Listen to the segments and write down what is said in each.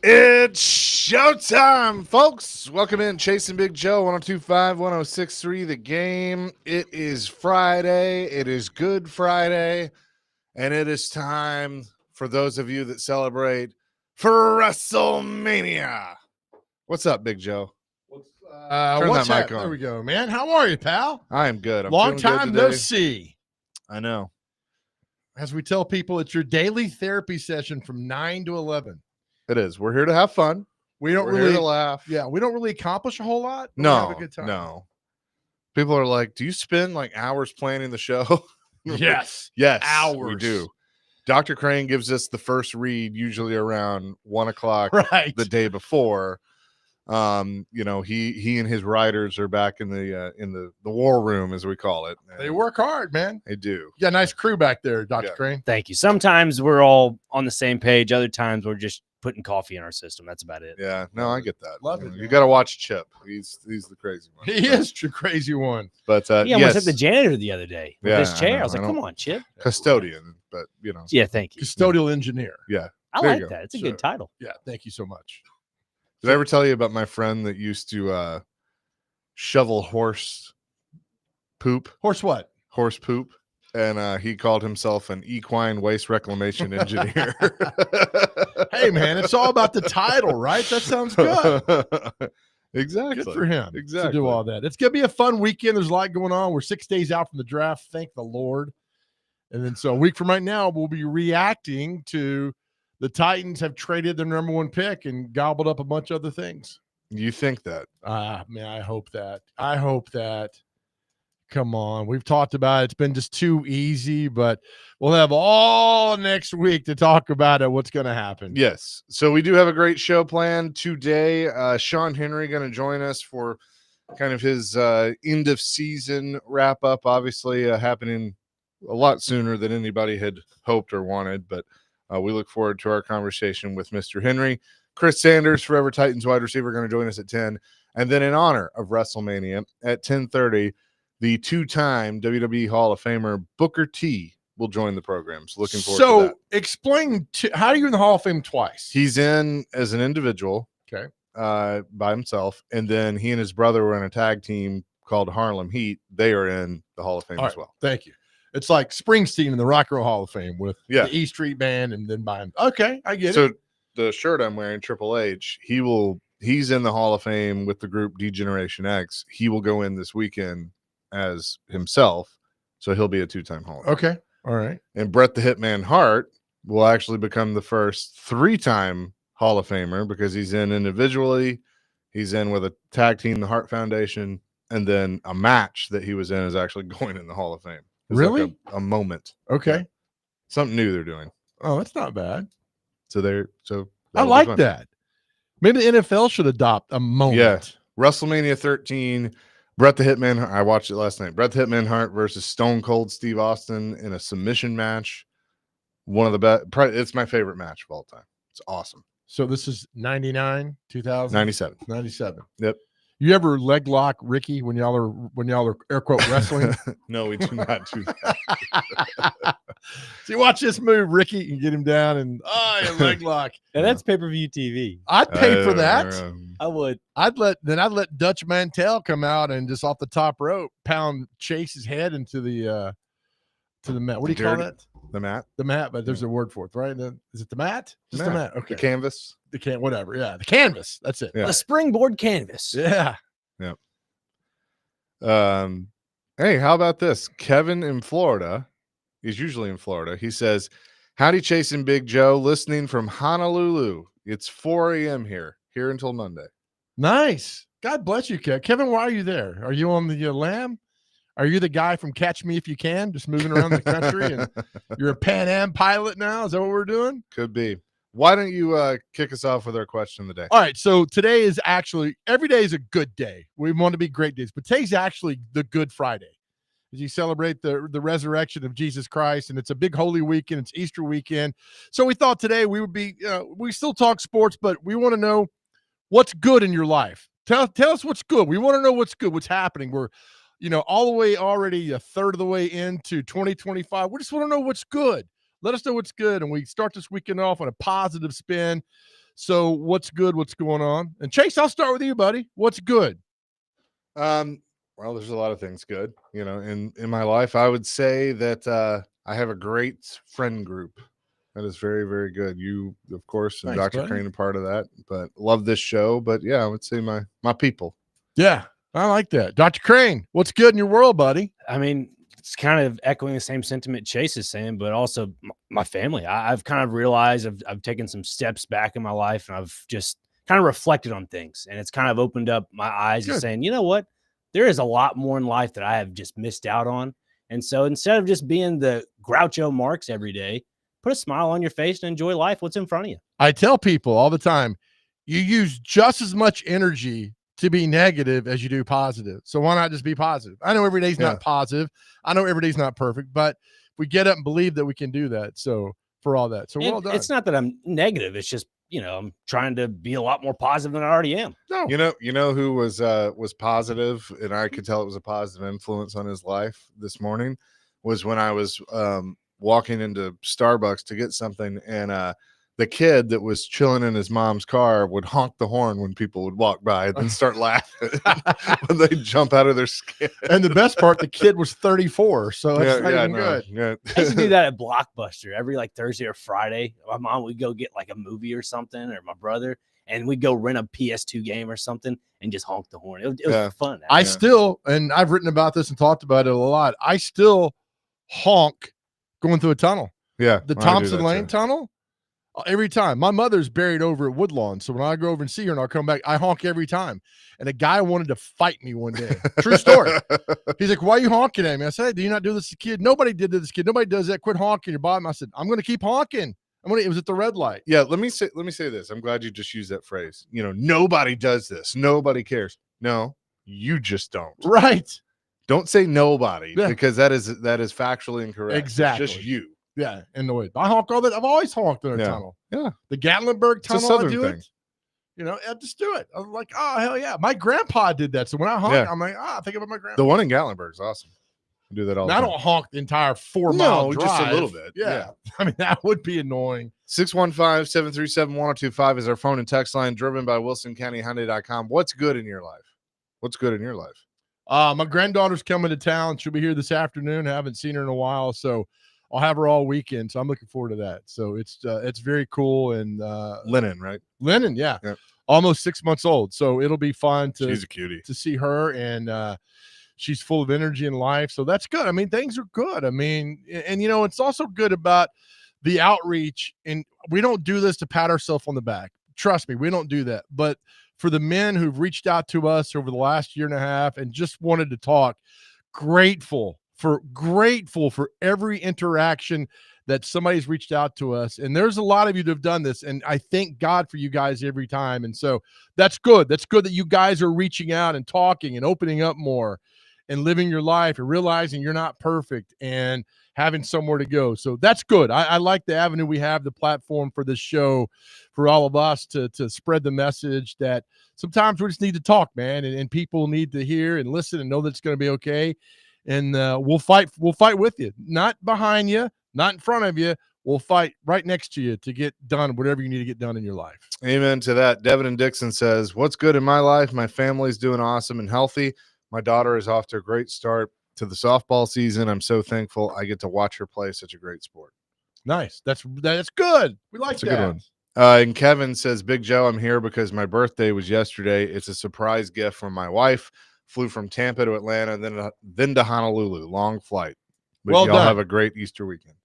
It's showtime, folks. Welcome in, Chasing Big Joe, 1025, 1063. The game. It is Friday. It is Good Friday. And it is time for those of you that celebrate for WrestleMania. What's up, Big Joe? Turn What's that mic that? on. There we go, man. How are you, pal? I am good. I'm Long feeling good time no today. see. I know. As we tell people, it's your daily therapy session from 9 to 11. It is. We're here to have fun. We don't We're really here to laugh. Yeah, we don't really accomplish a whole lot. But we have a No, good time. no. People are like, do you spend like hours planning the show? Yes. Yes, Hours. we do. Dr. Crane gives us the first read usually around 1 o'clock Right. the day before. He and his writers are back in the war room, as we call it. They work hard, man. They do. You got a nice crew back there, Dr. Yeah. Crane. Thank you. Sometimes we're all on the same page. Other times we're just putting coffee in our system. That's about it. Yeah, no, I get that. Love it, You man. got to watch Chip. He's the crazy one. He is the crazy one. But He almost yes, hit the janitor the other day with Yeah, his I chair. know, I was like, I come don't- on, Chip. custodian. But Yeah, thank you. Custodial engineer. yeah. I there you like go. that. It's a Sure. good title. Yeah, thank you so much. Did I ever tell you about my friend that used to shovel horse poop? Horse what? Horse poop, and he called himself an equine waste reclamation engineer. Hey, man, it's all about the title, right? That sounds good. Exactly. Good for him to Exactly. do all that. It's going to be a fun weekend. There's a lot going on. We're 6 days out from the draft. Thank the Lord. And then so a week from right now, we'll be reacting to the Titans have traded their number one pick and gobbled up a bunch of other things. You think that? Man, I hope that. Come on. We've talked about it. It's been just too easy, but we'll have all next week to talk about it, what's going to happen. Yes. So we do have a great show planned today. Sean Henry going to join us for kind of his end of season wrap up, obviously happening a lot sooner than anybody had hoped or wanted, but we look forward to our conversation with Mr. Henry. Chris Sanders, Forever Titans wide receiver, going to join us at 10. And then in honor of WrestleMania at 10:30, the two-time WWE Hall of Famer Booker T will join the program. So looking forward to that. Explain how are you in the Hall of Fame twice? He's in as an individual, Okay. by himself, and then he and his brother were in a tag team called Harlem Heat. They are in the Hall of Fame All as right, well. Thank you. It's like Springsteen in the Rock and Roll Hall of Fame with Yeah. the E Street Band and then by him. Okay, I get So it. the shirt I'm wearing, Triple H, he's in the Hall of Fame with the group D-Generation X. He will go in this weekend as himself, so he'll be a two-time Hall of Fame. Okay. All right. And Bret the Hitman Hart will actually become the first three-time Hall of Famer because he's in individually, he's in with a tag team, the Hart Foundation, and then a match that he was in is actually going in the Hall of Fame. It's like Really? a moment. Okay. Yeah. Something new they're doing. Oh, that's not bad. So I that'll be like fun. that. Maybe the NFL should adopt a moment. Yeah. WrestleMania 13, Bret the Hitman. I watched it last night. Bret the Hitman Hart versus Stone Cold Steve Austin in a submission match. One of the best. It's my favorite match of all time. It's awesome. So this is 99, 2000, 97. 97. Yep. You ever leg lock Ricky when y'all are air quote wrestling? No, we do not do that. See, watch this move, Ricky, and get him down and yeah, leg lock. And that's pay-per-view TV. I'd pay for that. I would. I'd let Dutch Mantel come out and just off the top rope pound Chase's head into the mat. What do you call Dirty- that? The mat, The mat, but there's a word for it, right? Is it the mat? Just the mat. Okay. the canvas. Whatever. Yeah, the canvas. That's it. Yeah. The springboard canvas. Yeah. Hey, how about this? Kevin in Florida, he's usually in Florida. He says, "Howdy, Chasing Big Joe, listening from Honolulu. It's 4 a.m. here until Monday." Nice. God bless you, Kevin. Why are you there? Are you on the Lamb? Are you the guy from Catch Me If You Can, just moving around the country, and you're a Pan Am pilot now? Is that what we're doing? Could be. Why don't you kick us off with our question of the day? All right. So today is actually, every day is a good day. We want to be great days, but today's actually the Good Friday as you celebrate the resurrection of Jesus Christ. And it's a big holy weekend. It's Easter weekend. So we thought today we would be, we still talk sports, but we want to know what's good in your life. Tell us what's good. We want to know what's good, what's happening. We're, all the way already a third of the way into 2025. We just want to know what's good. Let us know what's good. And we start this weekend off on a positive spin. So what's good? What's going on? And Chase, I'll start with you, buddy. What's good? Well, there's a lot of things good, in my life. I would say that I have a great friend group. That is very, very good. You, of course, and Thanks, Dr. buddy. Crane are part of that, but love this show. But yeah, I would say my people. Yeah, I like that. Dr. Crane, what's good in your world, buddy? I mean, it's kind of echoing the same sentiment Chase is saying, but also my family. I've kind of realized I've taken some steps back in my life, and I've just kind of reflected on things, and it's kind of opened up my eyes to Good. saying, you know what, there is a lot more in life that I have just missed out on. And so instead of just being the Groucho Marx every day, put a smile on your face and enjoy life. What's in front of you? I tell people all the time, you use just as much energy to be negative as you do positive. So why not just be positive? I know every day's not positive. I know every day's not perfect, but we get up and believe that we can do that. So for all that. So well done. It's not that I'm negative. It's just, I'm trying to be a lot more positive than I already am. No. You know who was positive, and I could tell it was a positive influence on his life this morning, was when I was walking into Starbucks to get something, and the kid that was chilling in his mom's car would honk the horn when people would walk by and then start laughing when they jump out of their skin. And the best part, the kid was 34, so it's not even good. Yeah. I used to do that at Blockbuster every Thursday or Friday. My mom would go get a movie or something, or my brother, and we'd go rent a PS2 game or something and just honk the horn. It was fun. I still, and I've written about this and talked about it a lot, I still honk going through a tunnel. Yeah. The Thompson Lane tunnel. Every time. My mother's buried over at Woodlawn, so when I go over and see her and I'll come back, I honk every time. And a guy wanted to fight me one day. True story. He's like, "Why are you honking at me?" I said, "Hey, do you not do this as a kid?" Nobody did this kid. Nobody does that. Quit honking your bottom. I said, "I'm going to keep honking." It was at the red light. Yeah, let me say this. I'm glad you just used that phrase. Nobody does this. Nobody cares. No, you just don't. Right. Don't say nobody, Yeah. because that is factually incorrect. Exactly. It's just you. Yeah, in the way. I honk all that. I've always honked in a tunnel. Yeah. The Gatlinburg It's a tunnel, Southern I do thing. it. I just do it. I'm like, oh, hell yeah. My grandpa did that. So when I honk, I'm like, I think about my grandpa. The one in Gatlinburg is awesome. I do that all the I time. don't honk the entire 4-mile drive. Just a little bit. Yeah. I mean, that would be annoying. 615-737-1025 is our phone and text line, driven by WilsonCountyHyundai.com. What's good in your life? What's good in your life? My granddaughter's coming to town. She'll be here this afternoon. I haven't seen her in a while, so I'll have her all weekend. So I'm looking forward to that. So it's very cool. And Lennon, right? Lennon, yeah. Yep. Almost 6 months old. So it'll be fun She's a cutie. to see her, and she's full of energy and life. So that's good. I mean, things are good. I mean, and it's also good about the outreach. And we don't do this to pat ourselves on the back. Trust me, we don't do that. But for the men who've reached out to us over the last year and a half and just wanted to talk, grateful for every interaction that somebody's reached out to us. And there's a lot of you that have done this, and I thank God for you guys every time. And so that's good. That's good that you guys are reaching out and talking and opening up more and living your life and realizing you're not perfect and having somewhere to go. So that's good. I like the avenue we have, the platform for this show, for all of us to spread the message that sometimes we just need to talk, man, and people need to hear and listen and know that it's going to be okay. And we'll fight with you, not behind you, not in front of you. We'll fight right next to you to get done whatever you need to get done in your life. Amen to that. Devin and Dixon says, "What's good in my life? My family's doing awesome and healthy. My daughter is off to a great start to the softball season. I'm so thankful I get to watch her play such a great sport." Nice. That's good. We like That's a that. good one. And Kevin says, "Big Joe, I'm here because my birthday was yesterday. It's a surprise gift from my wife. Flew from Tampa to Atlanta, then to Honolulu. Long flight. But Well y'all done. have a great Easter weekend."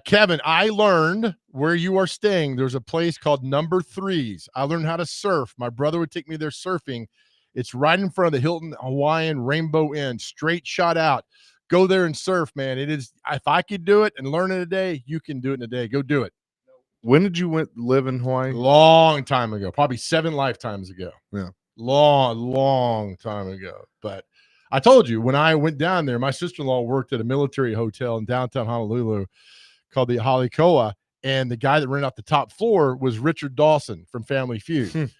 Kevin, I learned where you are staying. There's a place called Number Threes. I learned how to surf. My brother would take me there surfing. It's right in front of the Hilton Hawaiian Rainbow Inn, straight shot out. Go there and surf, man. It is, if I could do it and learn in a day, you can do it in a day. Go do it. When did you live in Hawaii? Long time ago, probably 7 lifetimes ago. Yeah. Long time ago. But I told you, when I went down there, my sister-in-law worked at a military hotel in downtown Honolulu called the Halikoa, and the guy that rented out the top floor was Richard Dawson from Family Feud.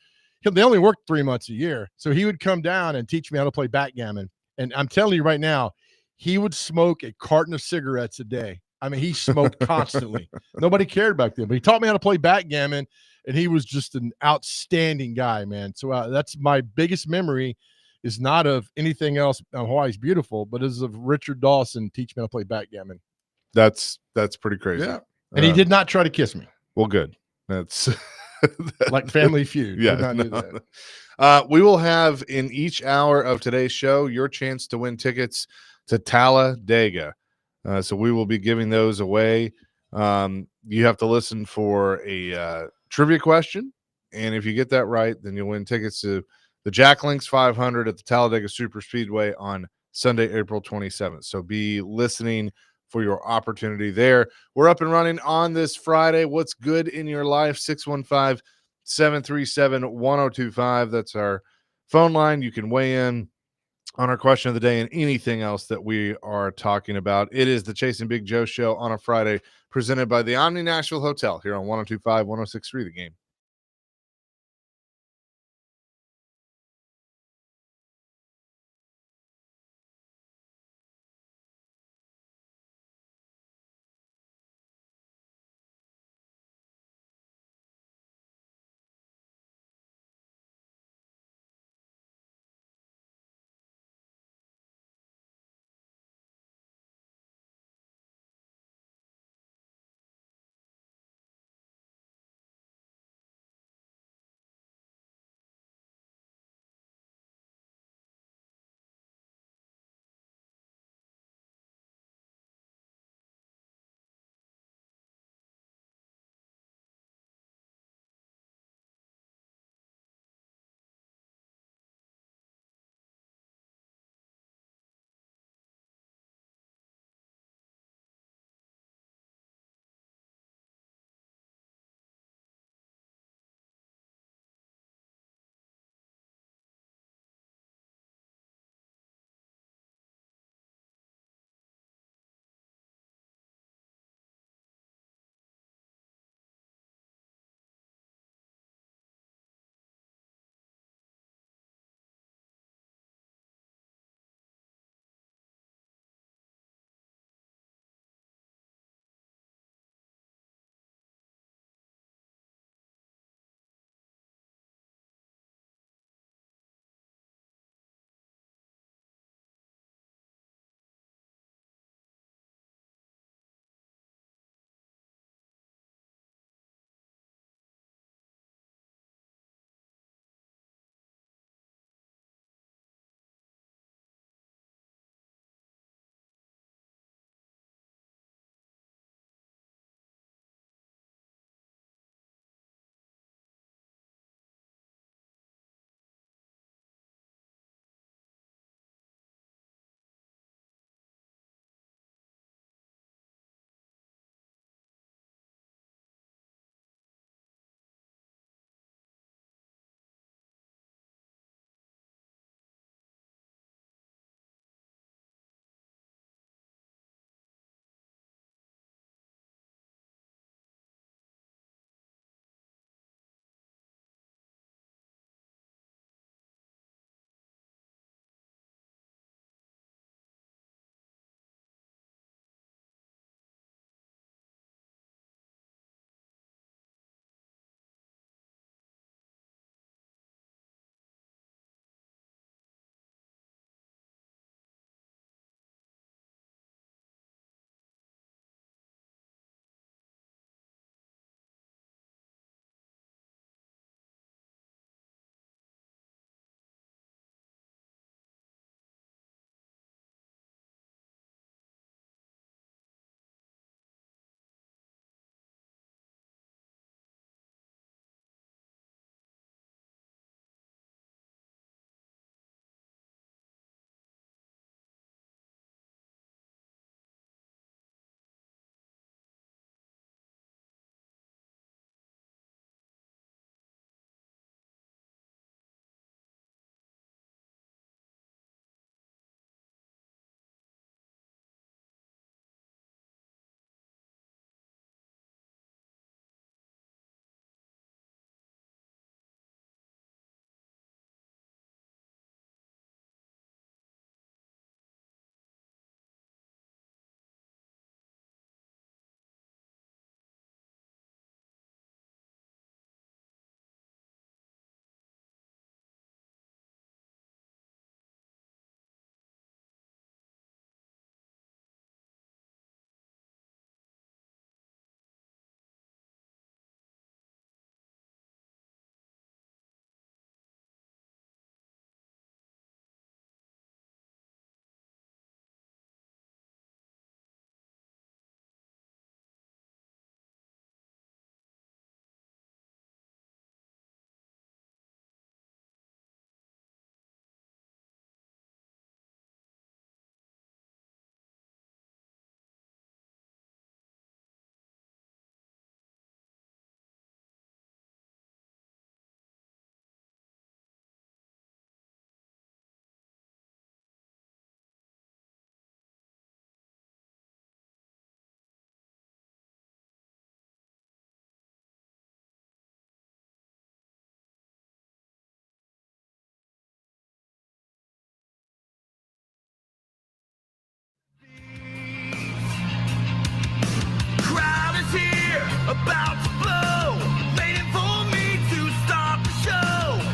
They only worked 3 months a year, so he would come down and teach me how to play backgammon. And I'm telling you right now, he would smoke a carton of cigarettes a day. I mean, he smoked constantly. Nobody cared back then, but he taught me how to play backgammon. and he was just an outstanding guy, man. So that's my biggest memory is not of anything else. Hawaii's beautiful, but is of Richard Dawson teaching me how to play backgammon. That's pretty crazy. Yeah. And he did not try to kiss me. Well, good. That's like Family Feud. Yeah, Did not do no. that. We will have in each hour of today's show your chance to win tickets to Talladega. So we will be giving those away. You have to listen for a trivia question, and if you get that right, then you'll win tickets to the Jack Links 500 at the Talladega Super Speedway on Sunday, April 27th. So be listening for your opportunity there. We're up and running on this Friday. What's good in your life? 615-737-1025. That's our phone line. You can weigh in on our question of the day and anything else that we are talking about. It is the Chasing Big Joe show on a Friday, presented by the Omni Nashville Hotel here on 102.5, 106.3 The Game.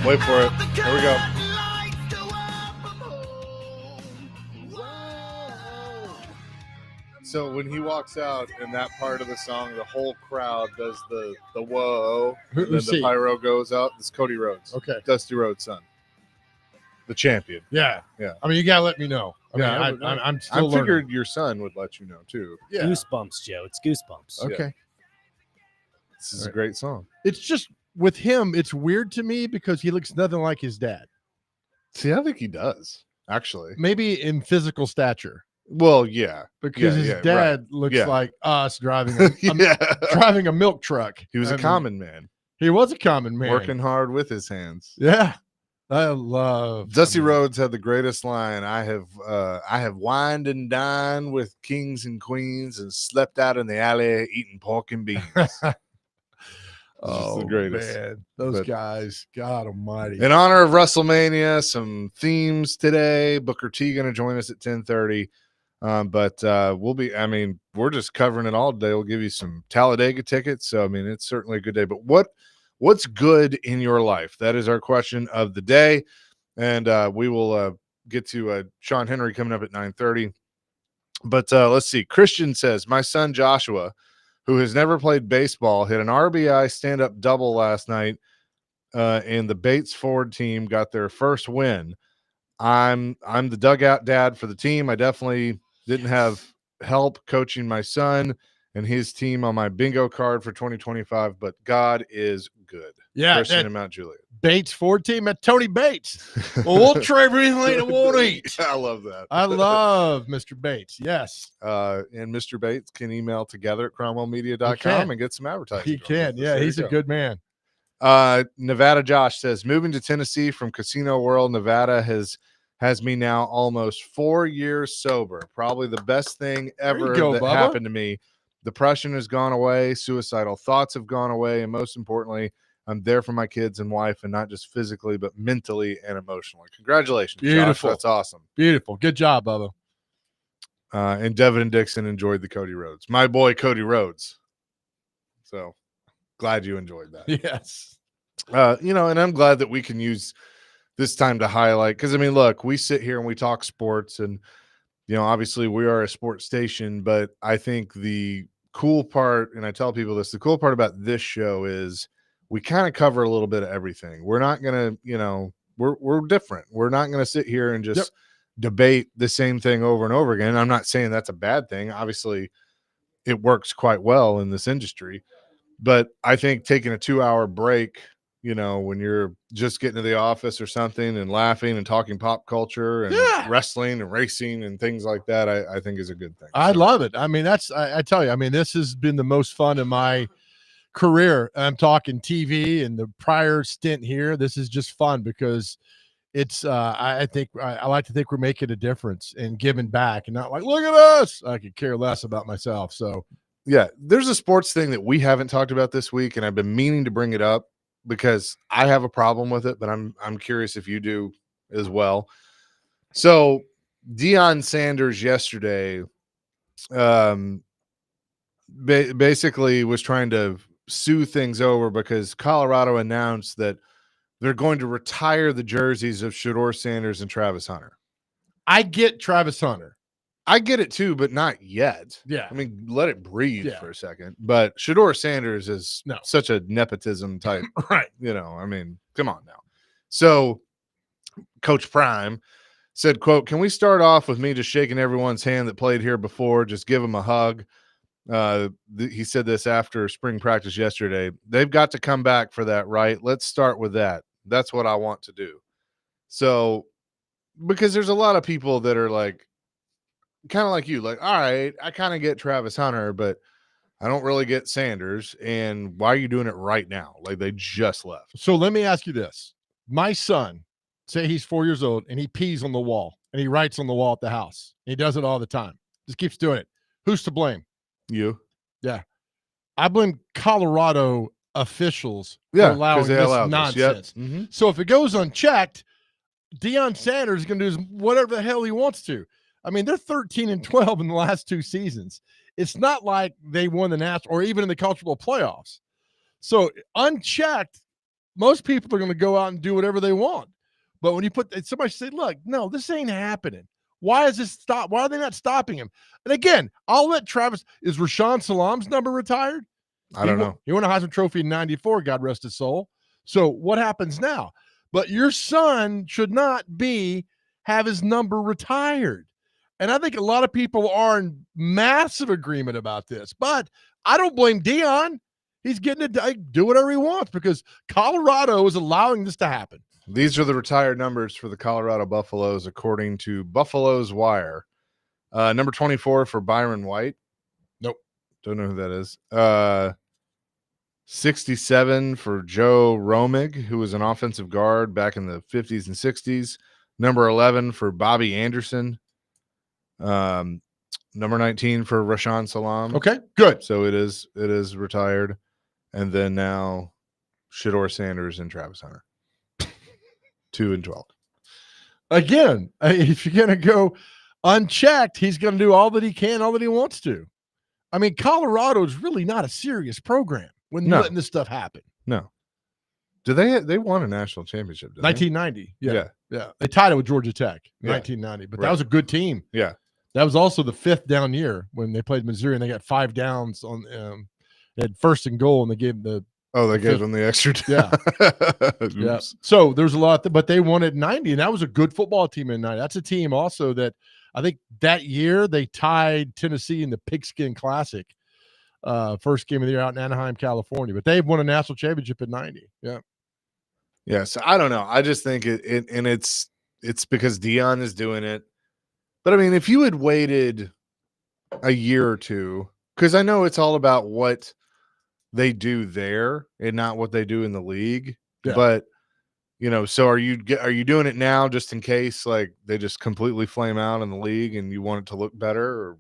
Wait for it. Here we go. So when he walks out in that part of the song, the whole crowd does the whoa, and then Who's the he? pyro goes out. It's Cody Rhodes, Okay. Dusty Rhodes' son, the champion. Yeah. Yeah. I mean, you gotta let me know. I Yeah, mean, I'm still I figured learning. your son would let you know too. Yeah. Goosebumps, Joe. It's goosebumps. Okay. This is a Right. great song. It's just with him, it's weird to me because he looks nothing like his dad. See, I think he does actually. Maybe in physical stature, Well, yeah, because his right. dad looks Yeah. like us driving a, yeah. driving a milk truck. He was I a mean, common man, He was a common man. working hard with his hands. Yeah. I love Dusty I mean, Rhodes had the greatest line. I have wined and dined with kings and queens and slept out in the alley eating pork and beans. Oh, the greatest. man. Those But- guys, God almighty. In honor of WrestleMania, some themes today. Booker T going to join us at 10:30. But we'll be, I mean, we're just covering it all today. We'll give you some Talladega tickets. So, I mean, it's certainly a good day. But what's good in your life? That is our question of the day. And we will get to Sean Henry coming up at 9:30. But let's see. Christian says, my son Joshua, who has never played baseball, hit an RBI stand-up double last night, and the Bates Ford team got their first win. I'm the dugout dad for the team. I definitely didn't have help coaching my son and his team on my bingo card for 2025, but God is good. Yeah, Christian that and Mount Juliet. Bates Ford team, that Tony Bates. Well, we'll trade for anything that won't eat. I love that. I love Mr. Bates. Yes, And Mr. Bates can email together at He cromwellmedia.com can. and get some advertising. he going can. with us. Yeah, There he's you a go. good man. Nevada Josh says, moving to Tennessee from Casino World, Nevada has me now almost 4 years sober. Probably the best thing ever go, that Bubba. happened to me. Depression has gone away. Suicidal thoughts have gone away. And most importantly, I'm there for my kids and wife, and not just physically, but mentally and emotionally. Congratulations, Josh. Beautiful. That's awesome. Beautiful. Good job, Bubba. And Devin and Dixon enjoyed the Cody Rhodes. My boy, Cody Rhodes. So glad you enjoyed that. Yes. And I'm glad that we can use this time to highlight, because I mean, look, we sit here and we talk sports, and obviously we are a sports station, but I think the cool part, and I tell people this, the cool part about this show is we kind of cover a little bit of everything. We're not gonna, we're different. We're not gonna sit here and just debate the same thing over and over again. I'm not saying that's a bad thing. Obviously, it works quite well in this industry, but I think taking a 2-hour break, when you're just getting to the office or something and laughing and talking pop culture and wrestling and racing and things like that, I think is a good thing. I So, love it. I mean, I tell you, I mean, this has been the most fun in my career. I'm talking TV and the prior stint here. This is just fun because it's, I think, I like to think we're making a difference and giving back and not like, look at us. I could care less about myself. So, yeah, there's a sports thing that we haven't talked about this week, and I've been meaning to bring it up because I have a problem with it, but I'm curious if you do as well. So Deion Sanders yesterday basically was trying to sue things over because Colorado announced that they're going to retire the jerseys of Shedeur Sanders and Travis Hunter. I get Travis Hunter. I get it too, but not yet. Yeah. I mean, let it breathe Yeah. for a second. But Shedeur Sanders is No. such a nepotism type, Right. I mean, come on now. So Coach Prime said, quote, can we start off with me just shaking everyone's hand that played here before? Just give them a hug. He said this after spring practice yesterday. They've got to come back for that, right? Let's start with that. That's what I want to do. So, because there's a lot of people that are like, kind of like you, like, all right, I kind of get Travis Hunter, but I don't really get Sanders. And why are you doing it right now? Like, they just left. So let me ask you this. My son, say he's 4 years old and he pees on the wall and he writes on the wall at the house. He does it all the time. Just keeps doing it. Who's to blame? You? I blame Colorado officials for Yeah, allowing 'cause they this allowed this. Yep. nonsense. Mhm. So if it goes unchecked, Deion Sanders is going to do whatever the hell he wants to. I mean, they're 13-12 in the last 2 seasons. It's not like they won the national or even in the college football playoffs. So unchecked, most people are going to go out and do whatever they want. But when you somebody say, look, no, this ain't happening. Why is this stop? Why are they not stopping him? And again, I'll let Travis, is Rashawn Salam's number retired? I don't know. He won a Heisman Trophy in 94, God rest his soul. So what happens now? But your son should not have his number retired. And I think a lot of people are in massive agreement about this. But I don't blame Deion. He's getting to do whatever he wants because Colorado is allowing this to happen. These are the retired numbers for the Colorado Buffaloes, according to Buffalo's Wire. Number 24 for Byron White. Nope. Don't know who that is. 67 for Joe Romig, who was an offensive guard back in the 50s and 60s. Number 11 for Bobby Anderson. Number 19 for Rashawn Salam. Okay, good. So it is retired. And then now Shedeur Sanders and Travis Hunter. 2 and 12. Again, if you're going to go unchecked, he's going to do all that he can, all that he wants to. I mean, Colorado is really not a serious program when letting this stuff happen. No. They won a national championship, didn't 1990. they? Yeah. They tied it with Georgia Tech in Yeah. 1990, but Right. that was a good team. Yeah. That was also the 5th down year when they played Missouri and they got 5 downs on they had 1st and goal and they gave them They gave them the extra. Yeah. Yeah. So there's a lot, but they won at 90, and that was a good football team in 90. That's a team also that I think that year they tied Tennessee in the Pigskin Classic, first game of the year out in Anaheim, California. But they've won a national championship at 90. Yeah. Yeah. So I don't know. I just think it's because Deion is doing it. But I mean, if you had waited a year or two, because I know it's all about what they do there and not what they do in the league. Yeah. But so are you doing it now just in case like they just completely flame out in the league and you want it to look better? Or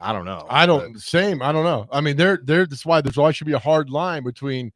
I don't know. I don't know. I mean, that's why there's always should be a hard line between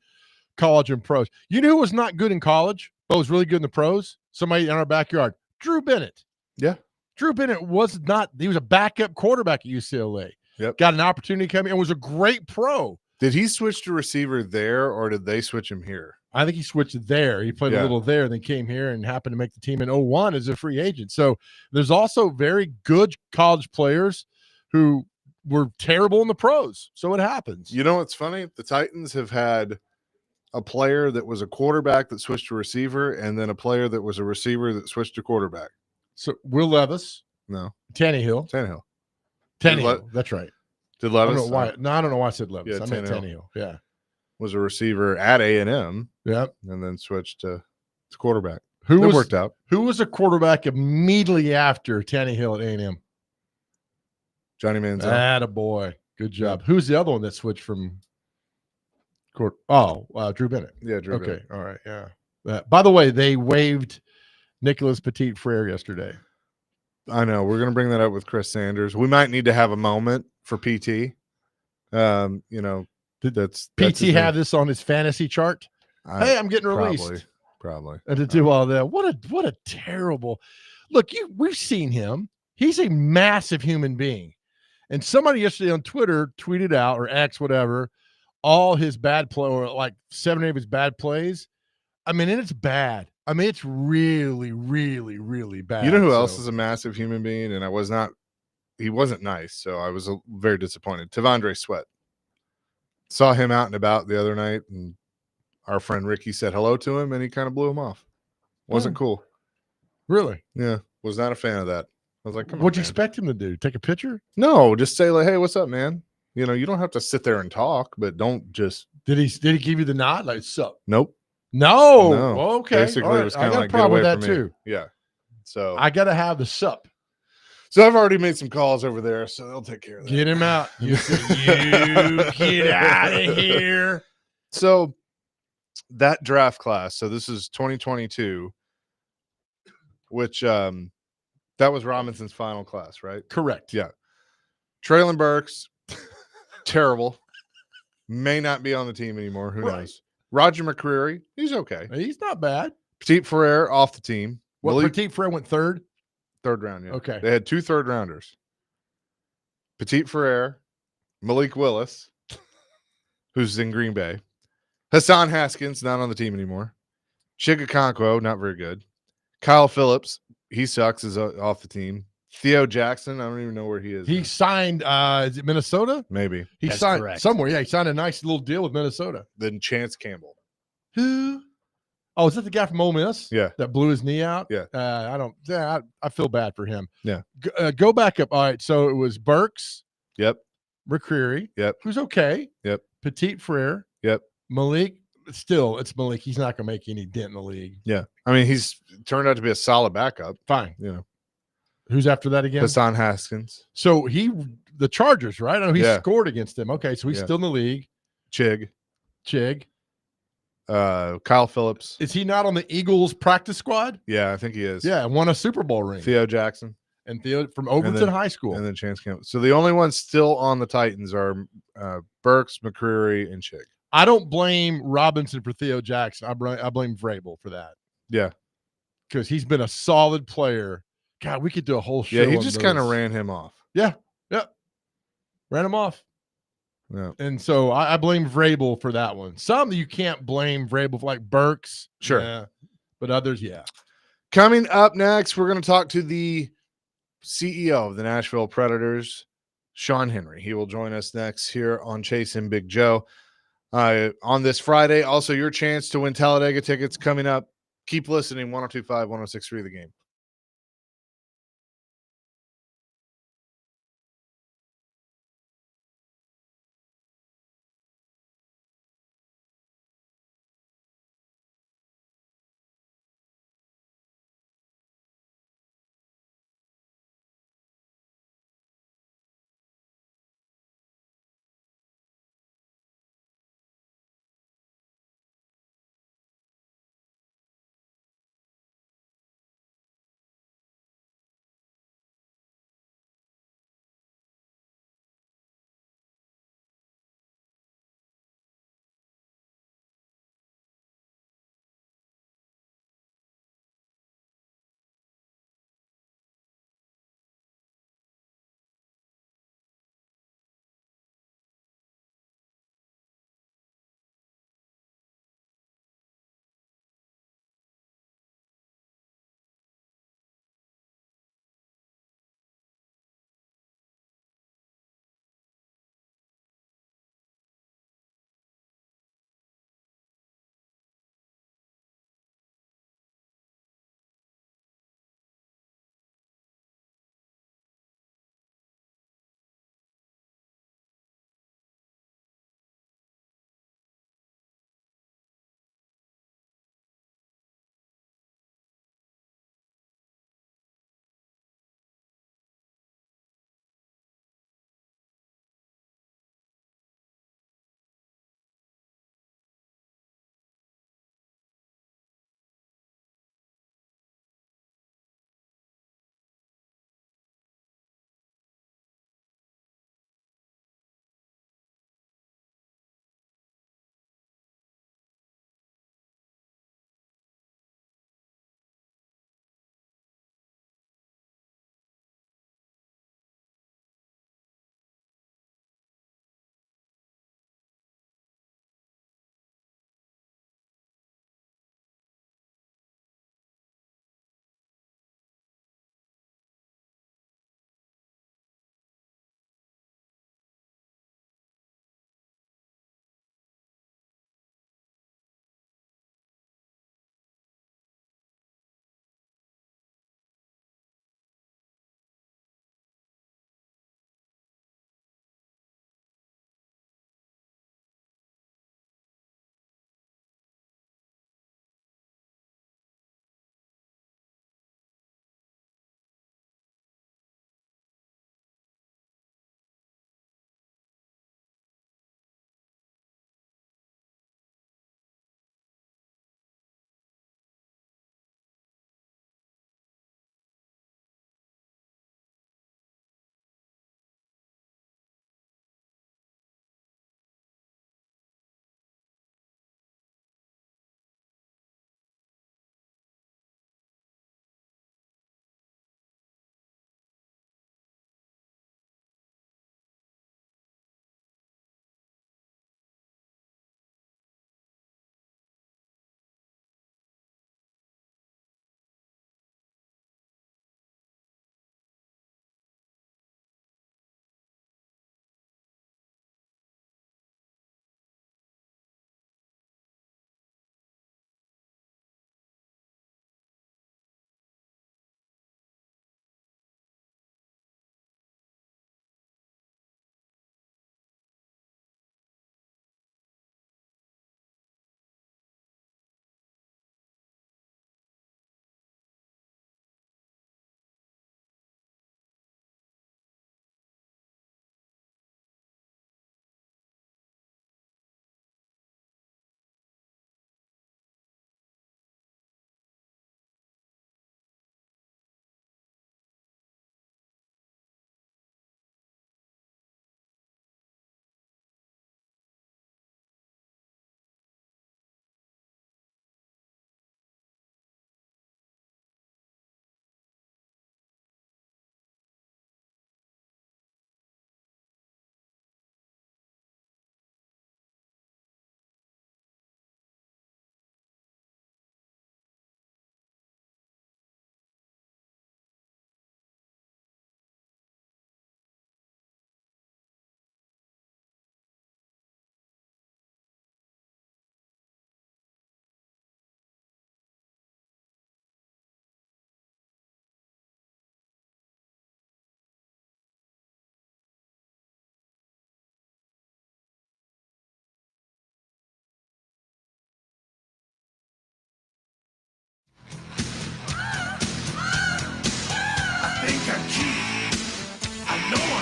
college and pros. You know who was not good in college, but was really good in the pros? Somebody in our backyard, Drew Bennett. Yeah. Drew Bennett he was a backup quarterback at UCLA. Yep. Got an opportunity coming and was a great pro. Did he switch to receiver there or did they switch him here? I think he switched there. He played a little there, then came here and happened to make the team in 01 as a free agent. So there's also very good college players who were terrible in the pros. So it happens. You know what's funny? The Titans have had a player that was a quarterback that switched to receiver and then a player that was a receiver that switched to quarterback. So Will Levis. No. Tannehill. Tannehill. That's right. Did Levis? I don't know why. No, I don't know why I said Levis. Yeah, I meant Tannehill. Tannehill. Yeah. Was a receiver at A&M. Yep. And then switched to quarterback. Who It worked out. Who was a quarterback immediately after Tannehill at A&M? Johnny Manziel. Attaboy. Good job. Who's the other one that switched from Drew Bennett. Yeah, Drew Okay. Bennett. All right. Yeah. By the way, they waived Nicholas Petit Frere yesterday. I know. We're going to bring that up with Chris Sanders. We might need to have a moment for PT. That's PT his have name. this on his fantasy chart? Hey, I'm getting released. Probably. And to do all that. What a terrible look. We've seen him. He's a massive human being. And somebody yesterday on Twitter tweeted out, or X, whatever, all his bad play, or like 7 or 8 of his bad plays. I mean, and it's bad. I mean, it's really, really, really bad. You know who else is a massive human being? And he wasn't nice. So I was very disappointed. Tavondre Sweat. Saw him out and about the other night. And our friend Ricky said hello to him and he kind of blew him off. Wasn't cool. Really? Yeah. Was not a fan of that. I was like, come on. What'd you man. expect him to do? Take a picture? No, just say like, hey, what's up, man? You don't have to sit there and talk, but don't just. Did he give you the nod? Like, sup? Nope. No. No. Well, okay. Basically, All right. it was I kind of got like a get problem away with that from me. too. Yeah. So I gotta have the sup. I've already made some calls over there, so they'll take care of that. Get him out. You get out of here. So that draft class. So this is 2022, which that was Robinson's final class, right? Correct. Yeah. Traylon Burks, terrible. May not be on the team anymore. Who Right. knows? Roger McCreary, he's okay. He's not bad. Petit Frere off the team. What, Malik, Petit Frere went third? third round, yeah. Okay. They had 2 third rounders. Petit Frere, Malik Willis, who's in Green Bay. Hassan Haskins, not on the team anymore. Chigakonkwo, not very good. Kyle Phillips, he sucks, is off the team. Theo Jackson, I don't even know where he is. He now. signed, is it Minnesota? Maybe. He That's signed correct. somewhere. Yeah, he signed a nice little deal with Minnesota. Then Chance Campbell. Who? Oh, is that the guy from Ole Miss? Yeah. That blew his knee out? Yeah. I feel bad for him. Yeah. Go back up. All right. So it was Burks, Yep. McCreary. Yep. Who's okay. Yep. Petit Frere. Yep. Malik. Still, it's Malik. He's not going to make any dent in the league. Yeah. I mean, he's turned out to be a solid backup. Fine. You know, Who's after that again? Hassan Haskins, So the Chargers, right? I know he Yeah. scored against them. Okay. So he's Yeah. still in the league. Chig, Chig. Kyle Phillips. Is he not on the Eagles practice squad? Yeah, I think he is. Yeah. Won a Super Bowl ring. Theo Jackson, And Theo from Overton then- High School. and then Chance Campbell. So the only ones still on the Titans are Burks, McCreary, and Chig. I don't blame Robinson for Theo Jackson. I blame Vrabel for that Yeah. because he's been a solid player. God, we could do a whole show. Yeah, he on just kind of those. ran him off. Ran him off. Yeah. And so I blame Vrabel for that one. Some you can't blame Vrabel for, like Burks. Sure. Yeah. But others, yeah. Coming up next, we're going to talk to the CEO of the Nashville Predators, Sean Henry. He will join us next here on Chasing Big Joe on this Friday. Also, your chance to win Talladega tickets coming up. Keep listening. 102.5, 106.3 The Game.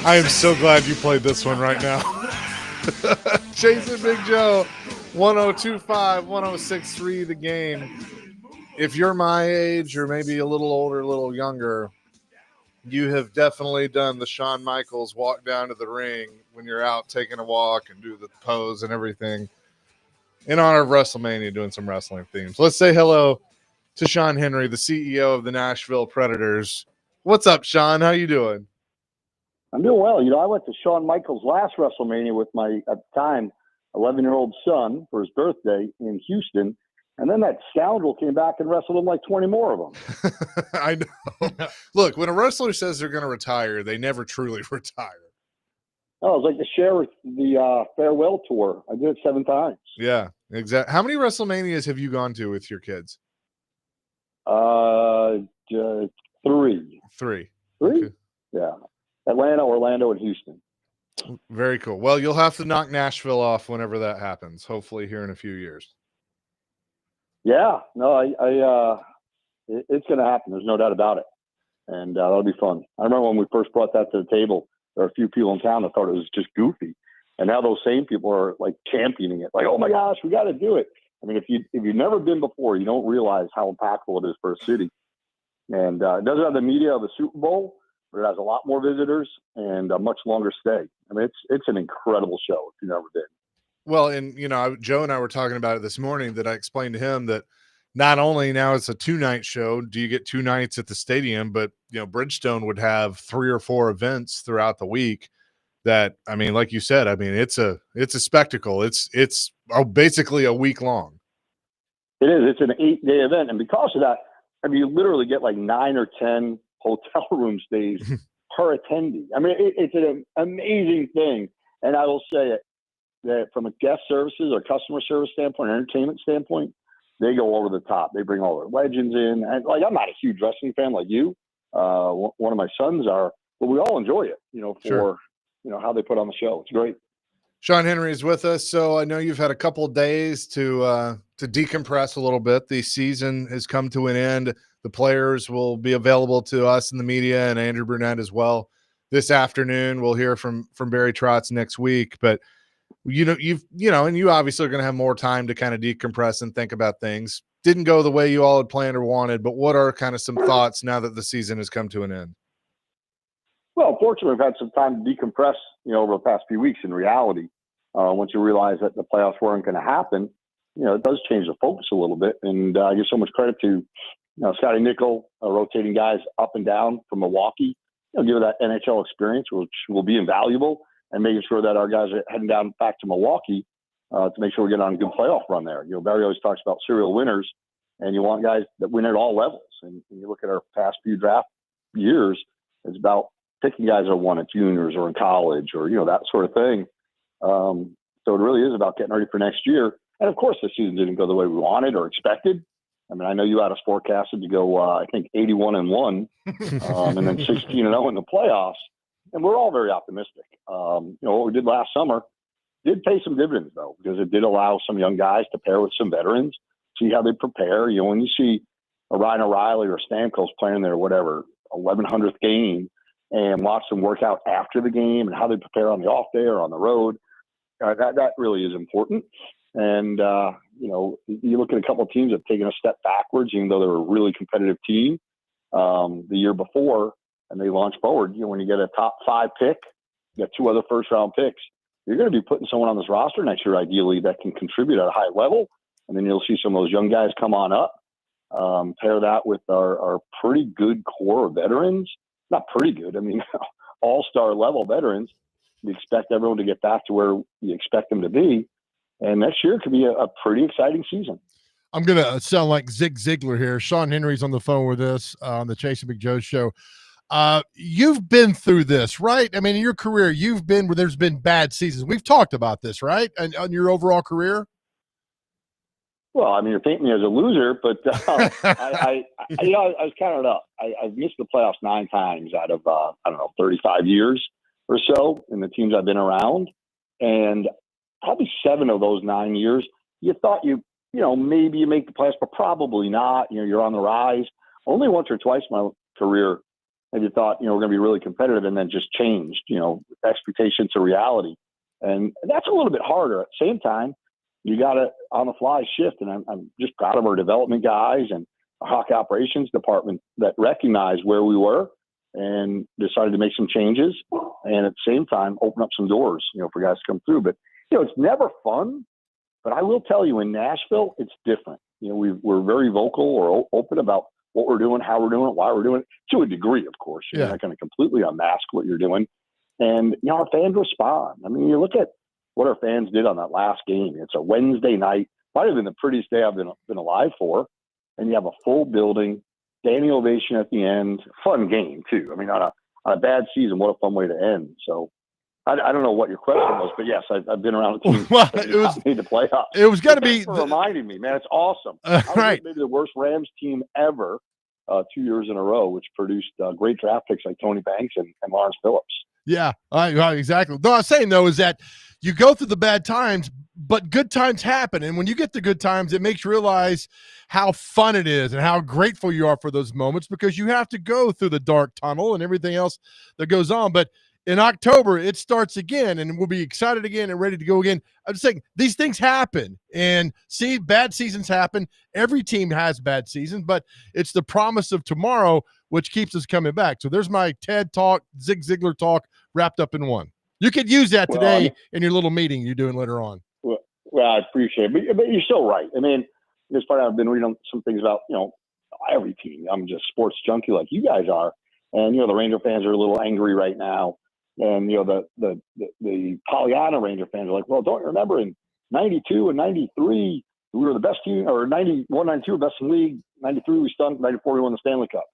I am so glad you played this one right now. Chasing Big Joe, 1025, 1063 the game. If you're my age or maybe a little older, a little younger, you have definitely done the Shawn Michaels walk down to the ring when you're out taking a walk and do the pose and everything in honor of WrestleMania, doing some wrestling themes. Let's say hello to Sean Henry, the CEO of the Nashville Predators. What's up, Sean? How you doing? I'm doing well. I went to Shawn Michaels' last WrestleMania with my, at the time, 11-year-old son for his birthday in Houston. And then that scoundrel came back and wrestled him like 20 more of them. I know. Look, when a wrestler says they're going to retire, they never truly retire. Oh, it was like the farewell tour. I did it 7 times. Yeah, exactly. How many WrestleManias have you gone to with your kids? 3. 3. 3? Okay. Yeah. Atlanta, Orlando, and Houston. Very cool. Well, you'll have to knock Nashville off whenever that happens, hopefully here in a few years. Yeah. No, it's going to happen. There's no doubt about it. And that'll be fun. I remember when we first brought that to the table, there were a few people in town that thought it was just goofy. And now those same people are like championing it. Like, oh my gosh, we got to do it. I mean, if you've never been before, you don't realize how impactful it is for a city. And it doesn't have the media of a Super Bowl, but it has a lot more visitors and a much longer stay. I mean, it's an incredible show if you've never been. Well, and Joe and I were talking about it this morning, that I explained to him that not only now it's a 2-night show, do you get 2 nights at the stadium, but Bridgestone would have 3 or 4 events throughout the week. That, I mean, like you said, I mean, it's a spectacle. It's basically a week long. It is. It's an 8-day event, and because of that, I mean, you literally get like 9 or 10 hotel room stays per attendee. I mean, it's an amazing thing. And I will say it, that from a guest services or customer service standpoint, entertainment standpoint, they go over the top. They bring all their legends in. And like, I'm not a huge wrestling fan like you. One of my sons are, but we all enjoy it, Sure. How they put on the show. It's great. Sean Henry is with us. So I know you've had a couple of days to decompress a little bit. The season has come to an end. The players will be available to us in the media and Andrew Brunette as well this afternoon. We'll hear from Barry Trotz next week, but and you obviously are going to have more time to kind of decompress and think about things. Didn't go the way you all had planned or wanted, but what are kind of some thoughts now that the season has come to an end? Well, fortunately, we've had some time to decompress, over the past few weeks in reality. Once you realize that the playoffs weren't going to happen, it does change the focus a little bit. And I give so much credit to, Scotty Nickel, rotating guys up and down from Milwaukee, give that NHL experience, which will be invaluable, and making sure that our guys are heading down back to Milwaukee to make sure we get on a good playoff run there. Barry always talks about serial winners, and you want guys that win at all levels. And you look at our past few draft years, it's about picking guys that won at juniors or in college or, that sort of thing. So it really is about getting ready for next year. And of course, the season didn't go the way we wanted or expected. I mean, I know you had us forecasted to go, I think 81-1, and then 16-0 in the playoffs. And we're all very optimistic. What we did last summer did pay some dividends, though, because it did allow some young guys to pair with some veterans, see how they prepare. When you see a Ryan O'Reilly or Stamkos playing their 1100th game and watch them work out after the game and how they prepare on the off day or on the road, that really is important. And, you look at a couple of teams that have taken a step backwards, even though they're a really competitive team the year before, and they launch forward. When you get a top 5 pick, you got 2 other first-round picks, you're going to be putting someone on this roster next year, ideally, that can contribute at a high level. And then you'll see some of those young guys come on up, pair that with our pretty good core of veterans. Not pretty good, I mean, all-star level veterans. You expect everyone to get back to where you expect them to be. And next year could be a pretty exciting season. I'm going to sound like Zig Ziglar here. Sean Henry's on the phone with us on the Chasing Big Joe show. You've been through this, right? I mean, in your career, you've been where there's been bad seasons. We've talked about this, right? And on your overall career? Well, I mean, you're painting me as a loser, but I was counted up. I've missed the playoffs 9 times out of, 35 years or so in the teams I've been around. And probably 7 of those 9 years, you thought maybe you make the playoffs, but probably not. You're on the rise. Only once or twice in my career and you thought, we're going to be really competitive, and then just changed, expectation to reality. And that's a little bit harder. At the same time, you got to on the fly shift. And I'm just proud of our development guys and our hockey operations department that recognized where we were and decided to make some changes. And at the same time, open up some doors, for guys to come through. But, it's never fun. But I will tell you, in Nashville, it's different. We're very vocal or open about what we're doing, how we're doing it, why we're doing it, to a degree, of course. You're not going to completely unmask what you're doing. And, our fans respond. I mean, you look at what our fans did on that last game. It's a Wednesday night, might have been the prettiest day I've been alive for. And you have a full building, standing ovation at the end. Fun game, too. I mean, on a bad season, what a fun way to end. So I don't know what your question was, but yes, I've been around the team. Well, made the playoffs. It was going to be reminding me, man. It's awesome. Right. Maybe the worst Rams team ever, 2 years in a row, which produced great draft picks like Tony Banks and Lawrence Phillips. Yeah, exactly. No, I was saying, though, is that you go through the bad times, but good times happen. And when you get the good times, it makes you realize how fun it is and how grateful you are for those moments, because you have to go through the dark tunnel and everything else that goes on. But in October, it starts again, and we'll be excited again and ready to go again. I'm just saying, these things happen, and bad seasons happen. Every team has bad seasons, but it's the promise of tomorrow which keeps us coming back. So there's my TED Talk, Zig Ziglar talk wrapped up in one. You could use that today in your little meeting you're doing later on. Well, I appreciate it, but you're still right. I mean, this part I've been reading some things about, every team. I'm just sports junkie like you guys are, and the Ranger fans are a little angry right now. And, the Pollyanna Ranger fans are like, well, don't you remember in 92 and 93, we were the best team, or 91, 92, best in the league. 93, we stunk. 94, we won the Stanley Cup.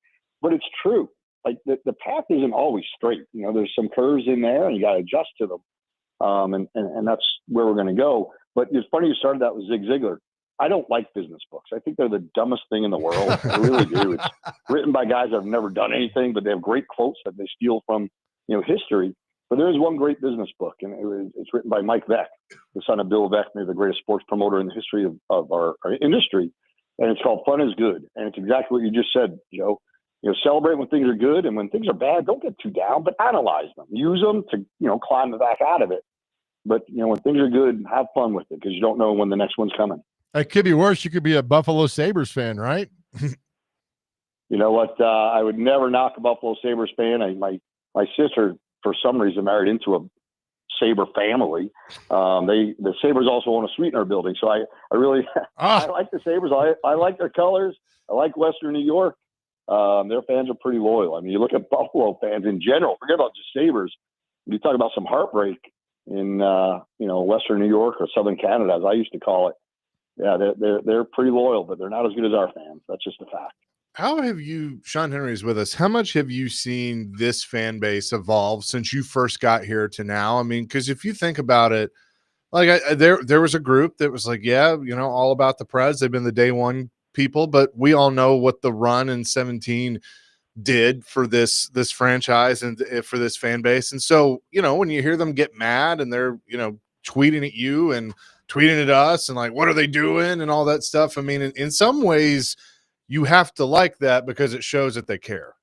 But it's true. Like the path isn't always straight. There's some curves in there, and you got to adjust to them. And that's where we're going to go. But it's funny you started that with Zig Ziglar. I don't like business books. I think they're the dumbest thing in the world. I really do. It's written by guys that have never done anything, but they have great quotes that they steal from history. But there is one great business book, and it's written by Mike Veck, the son of Bill Veck, maybe the greatest sports promoter in the history of our industry. And it's called Fun is Good. And it's exactly what you just said, Joe. Celebrate when things are good, and when things are bad, don't get too down, but analyze them. Use them to, climb the back out of it. But, when things are good, have fun with it, because you don't know when the next one's coming. It could be worse. You could be a Buffalo Sabres fan, right? You know what? I would never knock a Buffalo Sabres fan. My sister, for some reason, married into a Sabre family. The Sabres also own a suite in our building. So I really I like the Sabres. I like their colors. I like Western New York. Their fans are pretty loyal. I mean, you look at Buffalo fans in general, forget about just Sabres. You talk about some heartbreak in, Western New York or Southern Canada, as I used to call it. Yeah, they're pretty loyal, but they're not as good as our fans. That's just a fact. How have you, Sean Henry's with us, how much have you seen this fan base evolve since you first got here to now? I mean, because if you think about it, like there was a group that was like, yeah, all about the Preds. They've been the day one people, but we all know what the run in 17 did for this franchise and for this fan base. And so, when you hear them get mad and they're, tweeting at you and tweeting at us and like, what are they doing and all that stuff. I mean, in some ways you have to like that because it shows that they care.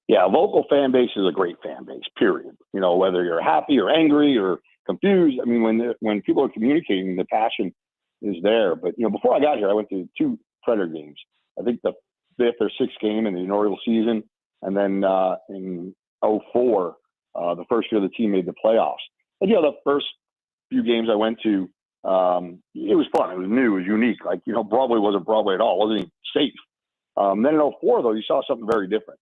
Yeah. A local fan base is a great fan base, period. Whether you're happy or angry or confused. I mean, when people are communicating, the passion is there. But, before I got here, I went to 2 Predator games. I think the 5th or 6th game in the inaugural season. And then in 2004, the first year the team made the playoffs. And, the first few games I went to, it was fun. It was new. It was unique. Like, Broadway wasn't Broadway at all. It wasn't even safe. Then in 2004, though, you saw something very different.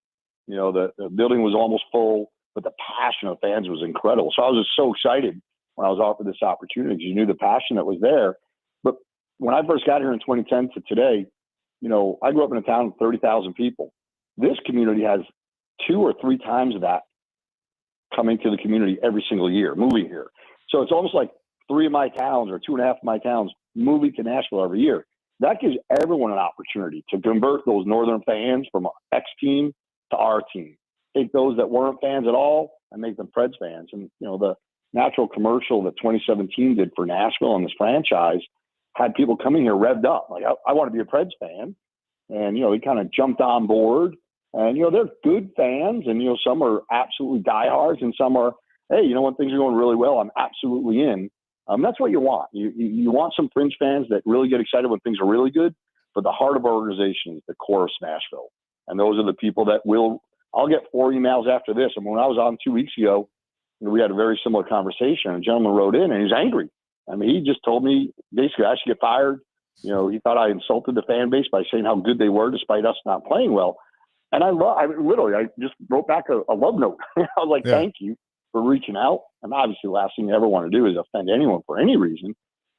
The building was almost full, but the passion of fans was incredible. So I was just so excited when I was offered this opportunity, because you knew the passion that was there. But when I first got here in 2010 to today, I grew up in a town of 30,000 people. This community has 2 or 3 times that coming to the community every single year, moving here. So it's almost like 3 of my towns or 2.5 of my towns moving to Nashville every year. That gives everyone an opportunity to convert those northern fans from X team to our team. Take those that weren't fans at all and make them Preds fans. And, the natural commercial that 2017 did for Nashville and this franchise had people coming here revved up. Like, I want to be a Preds fan. And, he kind of jumped on board. And, they're good fans, and, some are absolutely diehards, and some are, hey, when things are going really well, I'm absolutely in. That's what you want. You want some fringe fans that really get excited when things are really good, but the heart of our organization is the core of Smashville. And those are the people that I'll get 4 emails after this. And when I was on 2 weeks ago, we had a very similar conversation. A gentleman wrote in, and he was angry. I mean, he just told me basically I should get fired. He thought I insulted the fan base by saying how good they were despite us not playing well. And I just wrote back a love note. I was like, Thank you for reaching out. And obviously the last thing you ever want to do is offend anyone for any reason.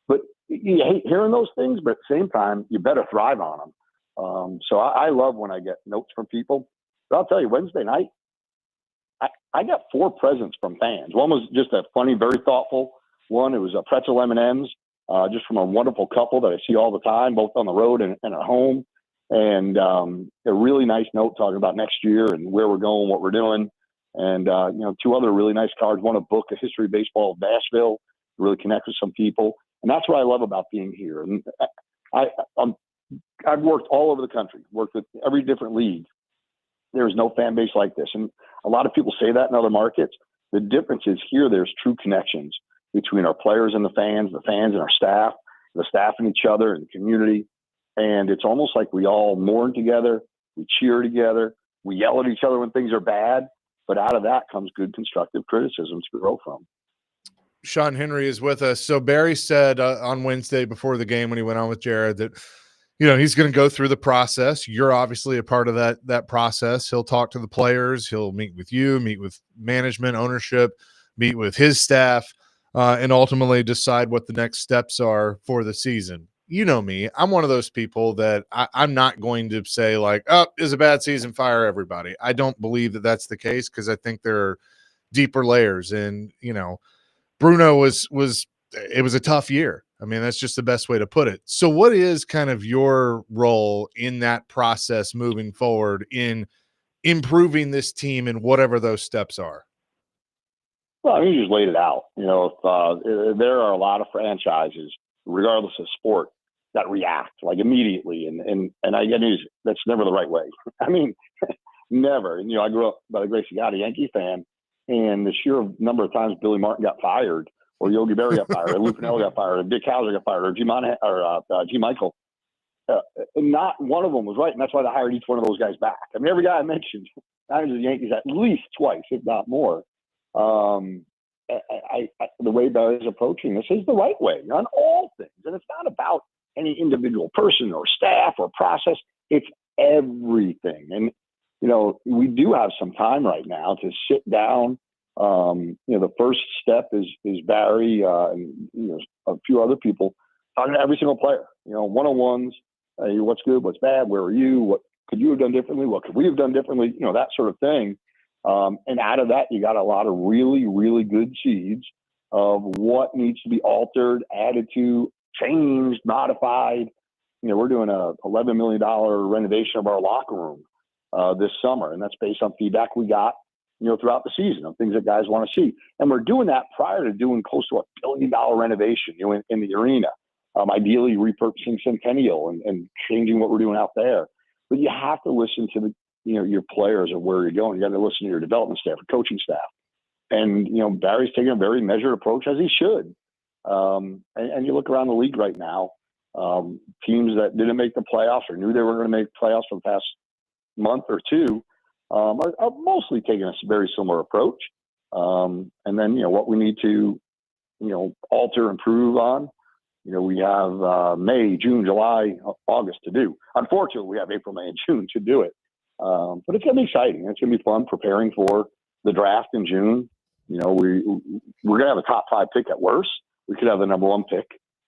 But you hate hearing those things, but at the same time, you better thrive on them. So I love when I get notes from people. But I'll tell you, Wednesday night, I got 4 presents from fans. One was just a funny, very thoughtful one. It was a pretzel M&Ms, just from a wonderful couple that I see all the time, both on the road and at home. And a really nice note talking about next year and where we're going, what we're doing. And, 2 other really nice cards. One, a book, A History of Baseball of Nashville, to really connect with some people. And that's what I love about being here. And I've worked all over the country, worked with every different league. There's no fan base like this. And a lot of people say that in other markets. The difference is here, there's true connections between our players and the fans and our staff, the staff and each other and the community. And it's almost like we all mourn together, we cheer together, we yell at each other when things are bad. But out of that comes good constructive criticism to grow from. Sean Henry is with us. So Barry said on Wednesday before the game when he went on with Jared that, he's going to go through the process. You're obviously a part of that process. He'll talk to the players. He'll meet with you, meet with management, ownership, meet with his staff, and ultimately decide what the next steps are for the season. You know me. I'm one of those people that I'm not going to say like, oh, it's a bad season, fire everybody. I don't believe that that's the case because I think there are deeper layers. And, Bruno was it was a tough year. I mean, that's just the best way to put it. So what is kind of your role in that process moving forward in improving this team and whatever those steps are? Well, I mean, you just laid it out. If there are a lot of franchises, regardless of sport, that react like immediately. And I get news, that's never the right way. I mean, never. And, I grew up by the grace of God, a Yankee fan, and the sheer number of times Billy Martin got fired, or Yogi Berra got fired, or Lou Piniella got fired, or Dick Hauser got fired, or G. Michael. Not one of them was right, and that's why they hired each one of those guys back. I mean, every guy I mentioned, I was the Yankees at least twice, if not more. The way Barry's approaching this is the right way on all things, and it's not about any individual person or staff or process. It's everything. And, we do have some time right now to sit down. The first step is Barry and a few other people talking to every single player, one-on-ones, what's good, what's bad, where are you, what could you have done differently, what could we have done differently, that sort of thing. And out of that, you got a lot of really, really good seeds of what needs to be altered, added to, changed, modified. We're doing a $11 million renovation of our locker room this summer, and that's based on feedback we got, throughout the season of things that guys want to see. And we're doing that prior to doing close to $1 billion renovation, in the arena, ideally repurposing Centennial and changing what we're doing out there. But you have to listen to your players and where you're going. You got to listen to your development staff, your coaching staff. And, Barry's taking a very measured approach, as he should. And you look around the league right now, teams that didn't make the playoffs or knew they were going to make playoffs for the past month or two are mostly taking a very similar approach. And then, what we need to, alter, improve on, we have May, June, July, August to do. Unfortunately, we have April, May, and June to do it. But it's going to be exciting. It's going to be fun preparing for the draft in June. We're going to have a top 5 pick at worst. We could have the number 1 pick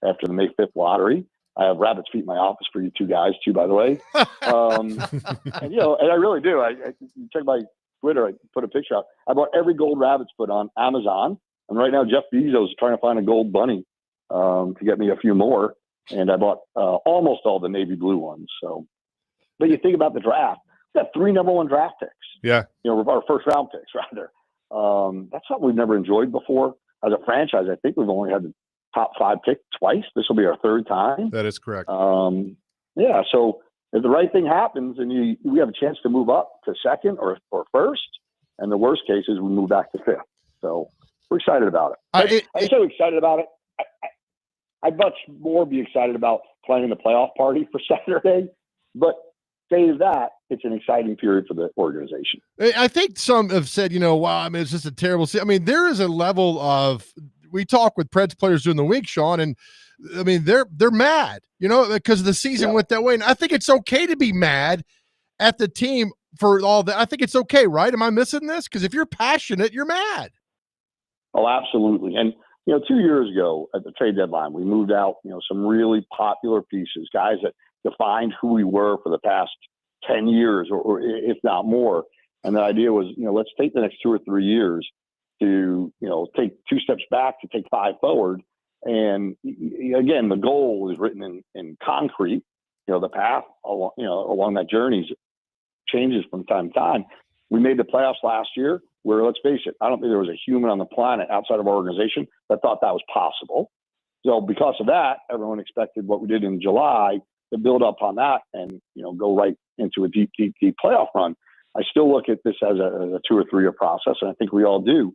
after the May 5th lottery. I have rabbit's feet in my office for you two guys too, by the way. And I really do. I check my Twitter. I put a picture out. I bought every gold rabbit's foot on Amazon. And right now, Jeff Bezos is trying to find a gold bunny to get me a few more. And I bought almost all the navy blue ones. So, but you think about the draft. We got 3 number 1 draft picks. Yeah. Our first round picks rather. That's something we've never enjoyed before. As a franchise, I think we've only had the top 5 pick twice. This will be our 3rd time. That is correct. Yeah. So if the right thing happens and we have a chance to move up to second or first, and the worst case is we move back to fifth. So we're excited about it. I'm so excited about it. I'd much more be excited about playing the playoff party for Saturday, but say that it's an exciting period for the organization. I think some have said, wow, I mean, it's just a terrible – I mean, there is a level of – we talk with Preds players during the week, Sean, and, I mean, they're mad, because the season went that way. And I think it's okay to be mad at the team for all that. I think it's okay, right? Am I missing this? Because if you're passionate, you're mad. Oh, absolutely. And, 2 years ago at the trade deadline, we moved out, some really popular pieces, guys that defined who we were for the past 10 years or if not more. And the idea was, let's take the next 2 or 3 years to, take 2 steps back to take 5 forward. And again, the goal is written in concrete. The path along that journey changes from time to time. We made the playoffs last year where, let's face it, I don't think there was a human on the planet outside of our organization that thought that was possible. So because of that, everyone expected what we did in July to build up on that and, go right into a deep playoff run. I still look at this as a 2 or 3 year process, and I think we all do.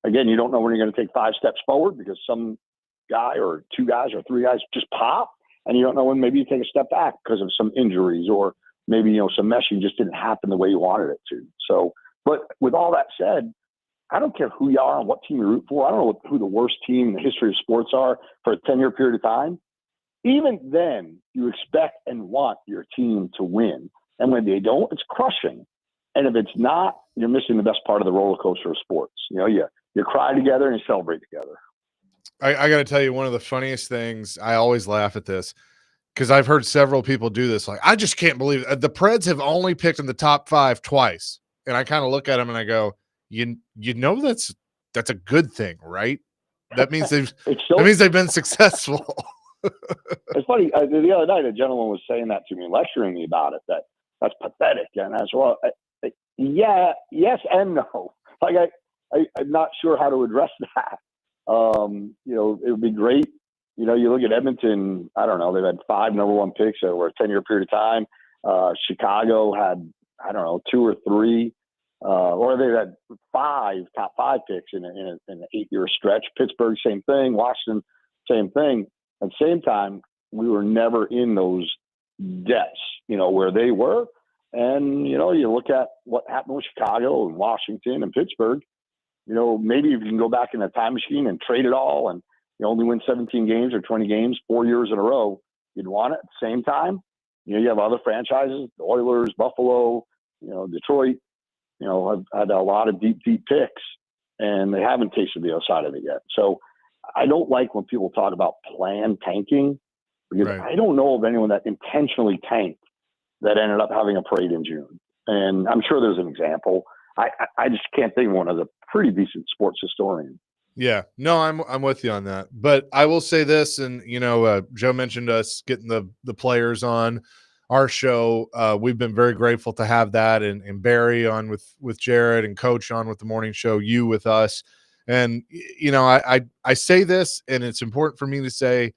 Again, you don't know when you're going to take 5 steps forward because some guy or 2 guys or 3 guys just pop, and you don't know when maybe you take a step back because of some injuries or maybe, some meshing just didn't happen the way you wanted it to. So, but with all that said, I don't care who you are and what team you root for. I don't know who the worst team in the history of sports are for a 10-year period of time. Even then, you expect and want your team to win. And when they don't, it's crushing. And if it's not, you're missing the best part of the roller coaster of sports. You cry together and you celebrate together. I got to tell you, one of the funniest things, I always laugh at this because I've heard several people do this. Like, I just can't believe it. The Preds have only picked in the top 5 twice. And I kind of look at them and I go, that's a good thing, right? That means they've been successful. It's funny. The other night, a gentleman was saying that to me, lecturing me about it. That's pathetic. And as well, yeah, yes and no. Like I'm not sure how to address that. It would be great. You look at Edmonton. I don't know. They've had 5 number 1 picks over a 10-year period of time. Chicago had 2 or 3, or they've had 5 top 5 picks in an 8-year stretch. Pittsburgh, same thing. Washington, same thing. At the same time, we were never in those depths, where they were. And, you look at what happened with Chicago and Washington and Pittsburgh, maybe if you can go back in a time machine and trade it all and you only win 17 games or 20 games 4 years in a row, you'd want it. At the same time, you have other franchises, the Oilers, Buffalo, Detroit, have had a lot of deep picks, and they haven't tasted the other side of it yet. So I don't like when people talk about planned tanking because Right. I don't know of anyone that intentionally tanked that ended up having a parade in June. And I'm sure there's an example. I just can't think of one as a pretty decent sports historian. Yeah, no, I'm with you on that. But I will say this, and Joe mentioned us getting the players on our show. We've been very grateful to have that, and Barry on with Jared, and Coach on with the morning show, you with us. And I say this, and it's important for me to say,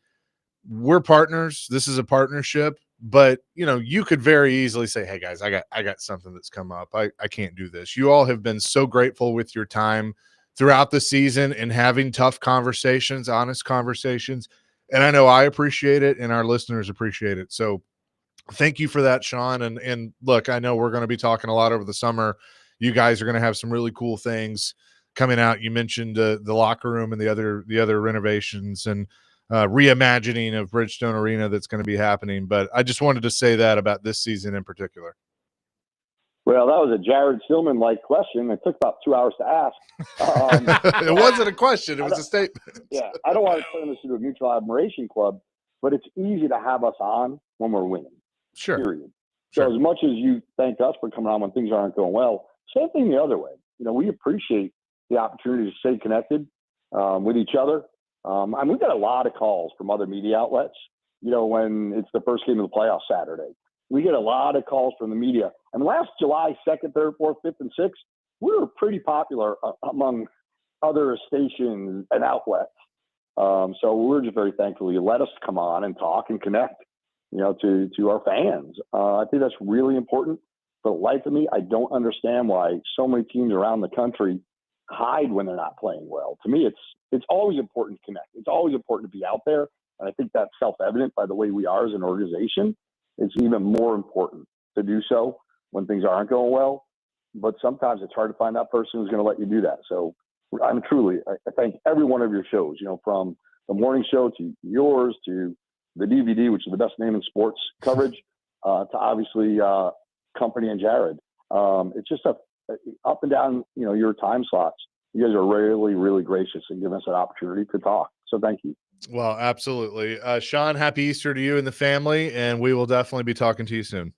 we're partners. This is a partnership. But you could very easily say, hey guys, I got something that's come up. I can't do this. You all have been so grateful with your time throughout the season and having tough conversations, honest conversations. And I know I appreciate it and our listeners appreciate it. So thank you for that, Sean. And look, I know we're going to be talking a lot over the summer. You guys are going to have some really cool things coming out. You mentioned the locker room and the other renovations and reimagining of Bridgestone Arena that's going to be happening. But I just wanted to say that about this season in particular. Well, that was a Jared Stillman-like question. It took about 2 hours to ask. It wasn't a question. It was a statement. Yeah, I don't want to turn this into a mutual admiration club, but it's easy to have us on when we're winning. Sure. Period. Sure. So as much as you thank us for coming on when things aren't going well, same thing the other way. We appreciate the opportunity to stay connected with each other. And we got a lot of calls from other media outlets, when it's the first game of the playoffs Saturday. We get a lot of calls from the media. And last July 2nd, 3rd, 4th, 5th, and 6th, we were pretty popular among other stations and outlets. So we're just very thankful you let us come on and talk and connect. to our fans. I think that's really important. For the life of me, I don't understand why so many teams around the country hide when they're not playing well. To me, it's always important to connect. It's always important to be out there, and I think that's self-evident by the way we are as an organization. It's even more important to do so when things aren't going well. But sometimes it's hard to find that person who's going to let you do that. So I thank every one of your shows, from the morning show to yours to the DVD, which is the best name in sports coverage, to obviously Company and Jared. It's just up and down, your time slots. You guys are really, really gracious and giving us an opportunity to talk. So thank you. Well, absolutely. Sean, happy Easter to you and the family, and we will definitely be talking to you soon.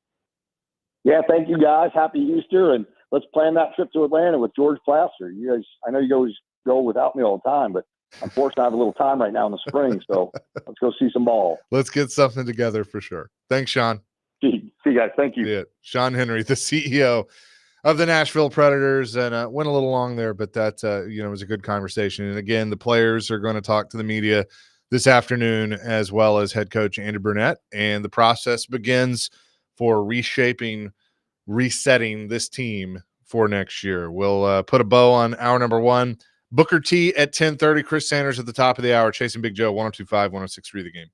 Yeah, thank you guys. Happy Easter, and let's plan that trip to Atlanta with George Plaster. You guys, I know you always go without me all the time, but unfortunately I have a little time right now in the spring, so let's go see some ball. Let's get something together for sure. Thanks, Sean. See you guys. Thank you. Yeah. Sean Henry, the CEO of the Nashville Predators, and went a little long there, but that was a good conversation. And again, the players are going to talk to the media this afternoon, as well as head coach Andy Burnett, and the process begins for resetting this team for next year. We'll put a bow on hour number one. Booker T at 10:30, Chris Sanders at the top of the hour, Chasing Big Joe, 102.5, 106.3 The Game.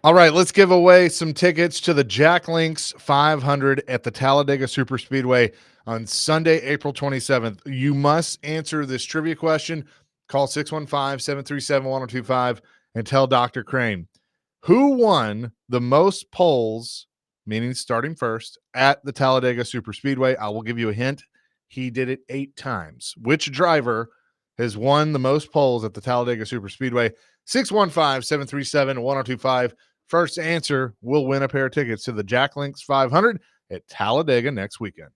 All right, let's give away some tickets to the Jack Links 500 at the Talladega Superspeedway on Sunday, April 27th. You must answer this trivia question. Call 615-737-1025 and tell Dr. Crane, who won the most poles, meaning starting first, at the Talladega Superspeedway? I will give you a hint. He did it 8 times. Which driver has won the most poles at the Talladega Superspeedway? 615-737-1025. First answer will win a pair of tickets to the Jack Links 500 at Talladega next weekend.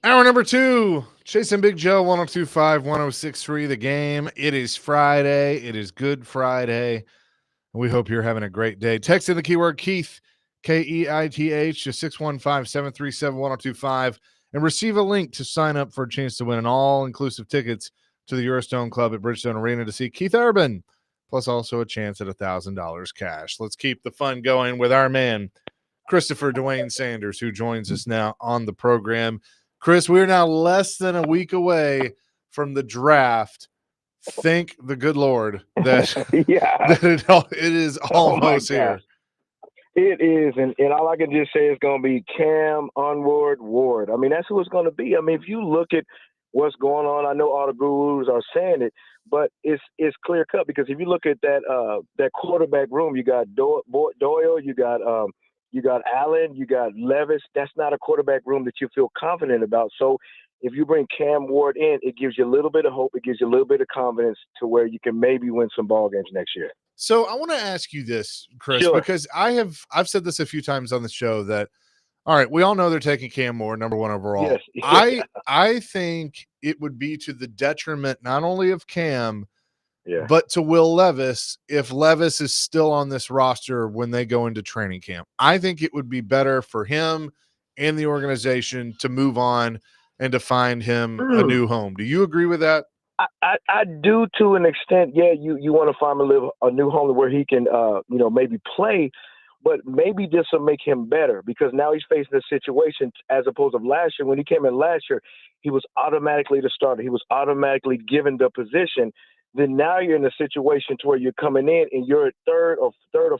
Hour number 2, Chasing Big Joe, 102.5, 106.3 The Game. It is Friday. It is Good Friday. We hope you're having a great day. Text in the keyword Keith, Keith, to 615-737-1025 and receive a link to sign up for a chance to win an all-inclusive tickets to the Eurostone Club at Bridgestone Arena to see Keith Urban, plus also a chance at $1,000 cash. Let's keep the fun going with our man, Christopher Dwayne Sanders, who joins us now on the program. Chris, we're now less than a week away from the draft. Thank the good Lord that, that it is almost here. It is, and all I can just say is going to be Cam, Onward, Ward. I mean, that's who it's going to be. I mean, if you look at what's going on, I know all the gurus are saying it, but it's clear cut because if you look at that quarterback room, you got Doyle, you got Allen, you got Levis. That's not a quarterback room that you feel confident about. So if you bring Cam Ward in, it gives you a little bit of hope. It gives you a little bit of confidence to where you can maybe win some ball games next year. So I want to ask you this, Chris, Sure. because I've said this a few times on the show that, all right, we all know they're taking Cam Ward, number 1 overall. Yes. I think it would be to the detriment not only of Cam, Yeah. but to Will Levis if Levis is still on this roster when they go into training camp. I think it would be better for him and the organization to move on and to find him a new home. Do you agree with that? I do to an extent. Yeah, you want to find a new home where he can, maybe play, but maybe this will make him better because now he's facing a situation as opposed to last year. When he came in last year, he was automatically the starter. He was automatically given the position. Then now you're in a situation to where you're coming in and you're third or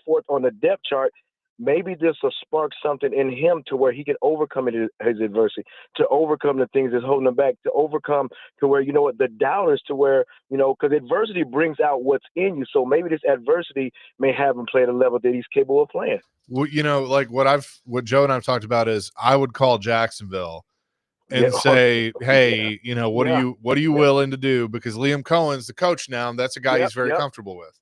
fourth on the depth chart. Maybe this will spark something in him to where he can overcome his adversity, to overcome the things that's holding him back, to overcome to where, the doubters to where, because adversity brings out what's in you. So maybe this adversity may have him play at a level that he's capable of playing. Well, like what Joe and I've talked about is I would call Jacksonville and say, hey, what are you willing to do? Because Liam Cohen's the coach now, and that's a guy he's very comfortable with.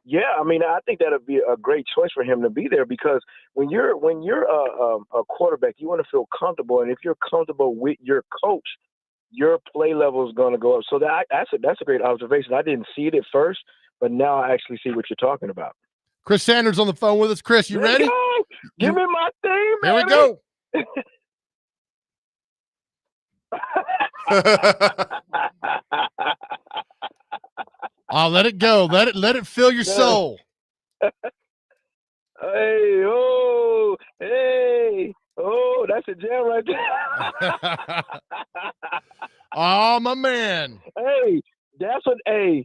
Yeah, I mean, I think that would be a great choice for him to be there because when you're a quarterback, you want to feel comfortable, and if you're comfortable with your coach, your play level is going to go up. So that's a great observation. I didn't see it at first, but now I actually see what you're talking about. Chris Sanders on the phone with us. Chris, you ready? Give me my theme, Here we go. Oh, let it go. Let it fill your soul. Hey, that's a jam right there. Oh, my man. Hey, that's what they're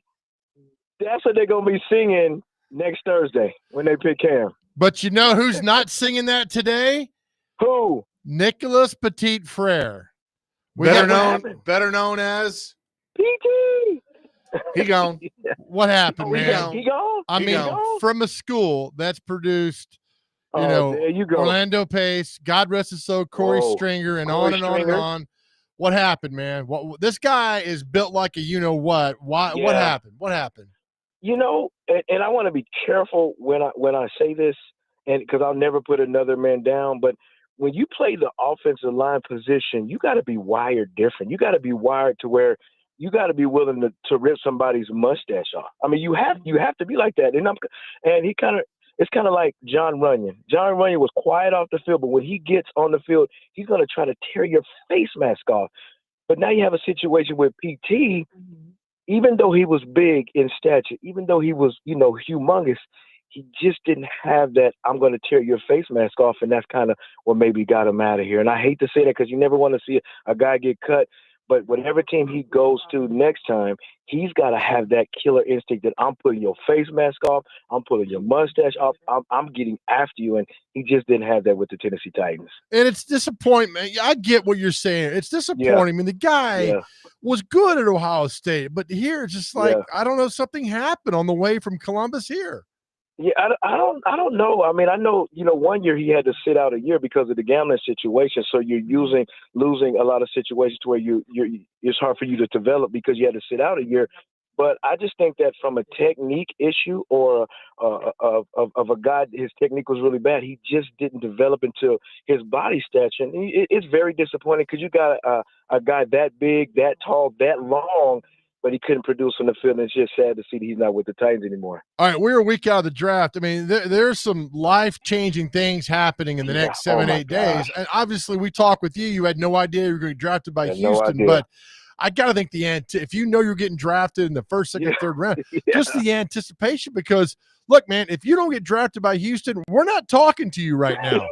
gonna be singing next Thursday when they pick Cam. But you know who's not singing that today? Who? Nicholas Petit Frere. Better known as PT. He gone. What happened, man? He gone? I mean, from a school that's produced, there you go. Orlando Pace, God rest his soul, Corey Stringer, and on and on and on. What happened, man? This guy is built like a you-know-what. Why? Yeah. What happened? What happened? And I want to be careful when I say this, and because I'll never put another man down, but when you play the offensive line position, you got to be wired different. You got to be wired to where you got to be willing to rip somebody's mustache off. I mean, you have to be like that. And it's kind of like John Runyon. John Runyon was quiet off the field, but when he gets on the field, he's going to try to tear your face mask off. But now you have a situation with PT, even though he was big in stature, even though he was, humongous, he just didn't have that I'm going to tear your face mask off, and that's kind of what maybe got him out of here. And I hate to say that because you never want to see a guy get cut, but whatever team he goes to next time, he's got to have that killer instinct that I'm putting your face mask off, I'm pulling your mustache off, I'm getting after you, and he just didn't have that with the Tennessee Titans. And it's disappointment. I get what you're saying. It's disappointing. Yeah. I mean, the guy was good at Ohio State, but here it's just like, I don't know, something happened on the way from Columbus here. Yeah, I don't know. I mean, I know, 1 year he had to sit out a year because of the gambling situation. So you're losing a lot of situations to where it's hard for you to develop because you had to sit out a year. But I just think that from a technique issue or of a guy, his technique was really bad. He just didn't develop into his body stature. And it's very disappointing because you got a guy that big, that tall, that long, but he couldn't produce on the field. And it's just sad to see that he's not with the Titans anymore. All right, we're a week out of the draft. I mean, there's some life-changing things happening in the next 7-8 days. And obviously, we talked with you. You had no idea you were going to be drafted by Houston. But I got to think if you know you're getting drafted in the first, second, third round, just the anticipation. Because, look, man, if you don't get drafted by Houston, we're not talking to you right now.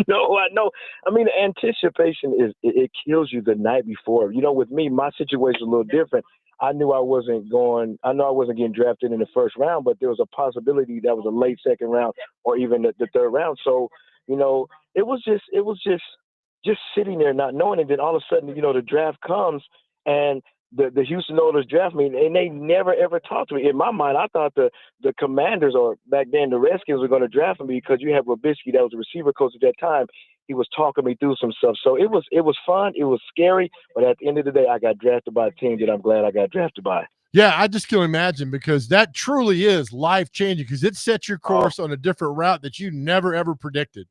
No, I know. I mean, the anticipation it kills you the night before. You know, with me, my situation is a little different. I knew I wasn't getting drafted in the first round, but there was a possibility that was a late second round or even the third round. So, you know, it was just sitting there not knowing. And then all of a sudden, you know, the draft comes and the Houston Oilers draft me, and they never, ever talked to me. In my mind, I thought the Commanders, or back then the Redskins, were going to draft me because you have Robisky, that was the receiver coach at that time. He was talking me through some stuff. So it was fun. It was scary. But at the end of the day, I got drafted by a team that I'm glad I got drafted by. Yeah, I just can imagine, because that truly is life-changing, because it sets your course on a different route that you never, ever predicted.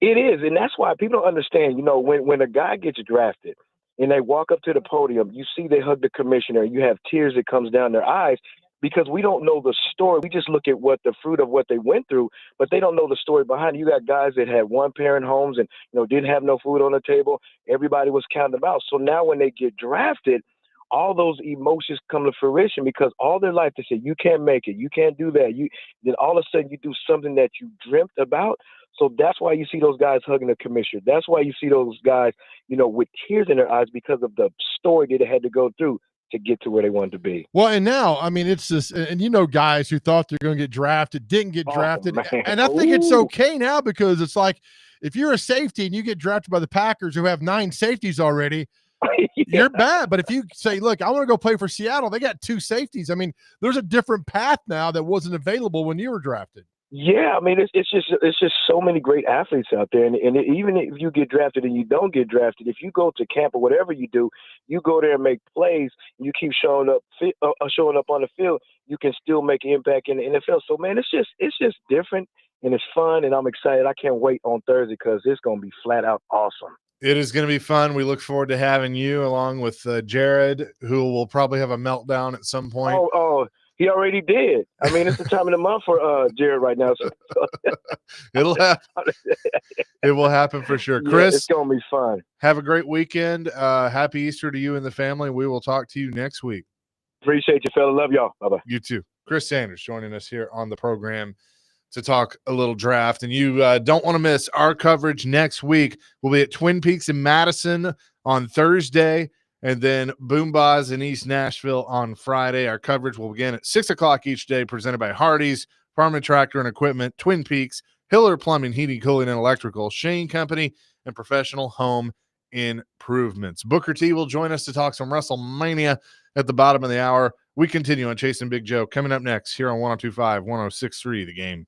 It is, and that's why people don't understand, you know, when a guy gets drafted and they walk up to the podium, you see they hug the commissioner, you have tears that comes down their eyes, because we don't know the story. We just look at what the fruit of what they went through, but they don't know the story behind it. You got guys that had one-parent homes and, you know, didn't have no food on the table. Everybody was counting them out. So now when they get drafted, all those emotions come to fruition, because all their life they say, you can't make it, you can't do that. Then all of a sudden you do something that you dreamt about. So that's why you see those guys hugging the commissioner. That's why you see those guys, you know, with tears in their eyes, because of the story that they had to go through to get to where they wanted to be. Well, and now, I mean, it's this, and you know, guys who thought they're going to get drafted, didn't get drafted. Man. And I think it's okay now, because it's like, if you're a safety and you get drafted by the Packers, who have 9 safeties already, you're bad. But if you say, look, I want to go play for Seattle, they got 2 safeties. I mean, there's a different path now that wasn't available when you were drafted. Yeah, I mean, it's just so many great athletes out there, and even if you get drafted and you don't get drafted, if you go to camp or whatever you do, you go there and make plays, you keep showing up on the field, you can still make an impact in the NFL. So, man, it's just different, and it's fun, and I'm excited. I can't wait on Thursday, because it's going to be flat out awesome. It is going to be fun. We look forward to having you along with Jared, who will probably have a meltdown at some point. Oh. He already did. I mean, it's the time of the month for Jared right now. So. It'll happen. It will happen for sure. Chris, it's going to be fun. Have a great weekend. Happy Easter to you and the family. We will talk to you next week. Appreciate you, fella. Love y'all. Bye-bye. You too. Chris Sanders joining us here on the program to talk a little draft. And you don't want to miss our coverage next week. We'll be at Twin Peaks in Madison on Thursday, and then Boombahs in East Nashville on Friday. Our coverage will begin at 6 o'clock each day, presented by Hardee's, Farm and Tractor and Equipment, Twin Peaks, Hiller Plumbing, Heating, Cooling, and Electrical, Shane Company, and Professional Home Improvements. Booker T will join us to talk some WrestleMania at the bottom of the hour. We continue on Chasing Big Joe, coming up next here on 102.5, 106.3 The Game.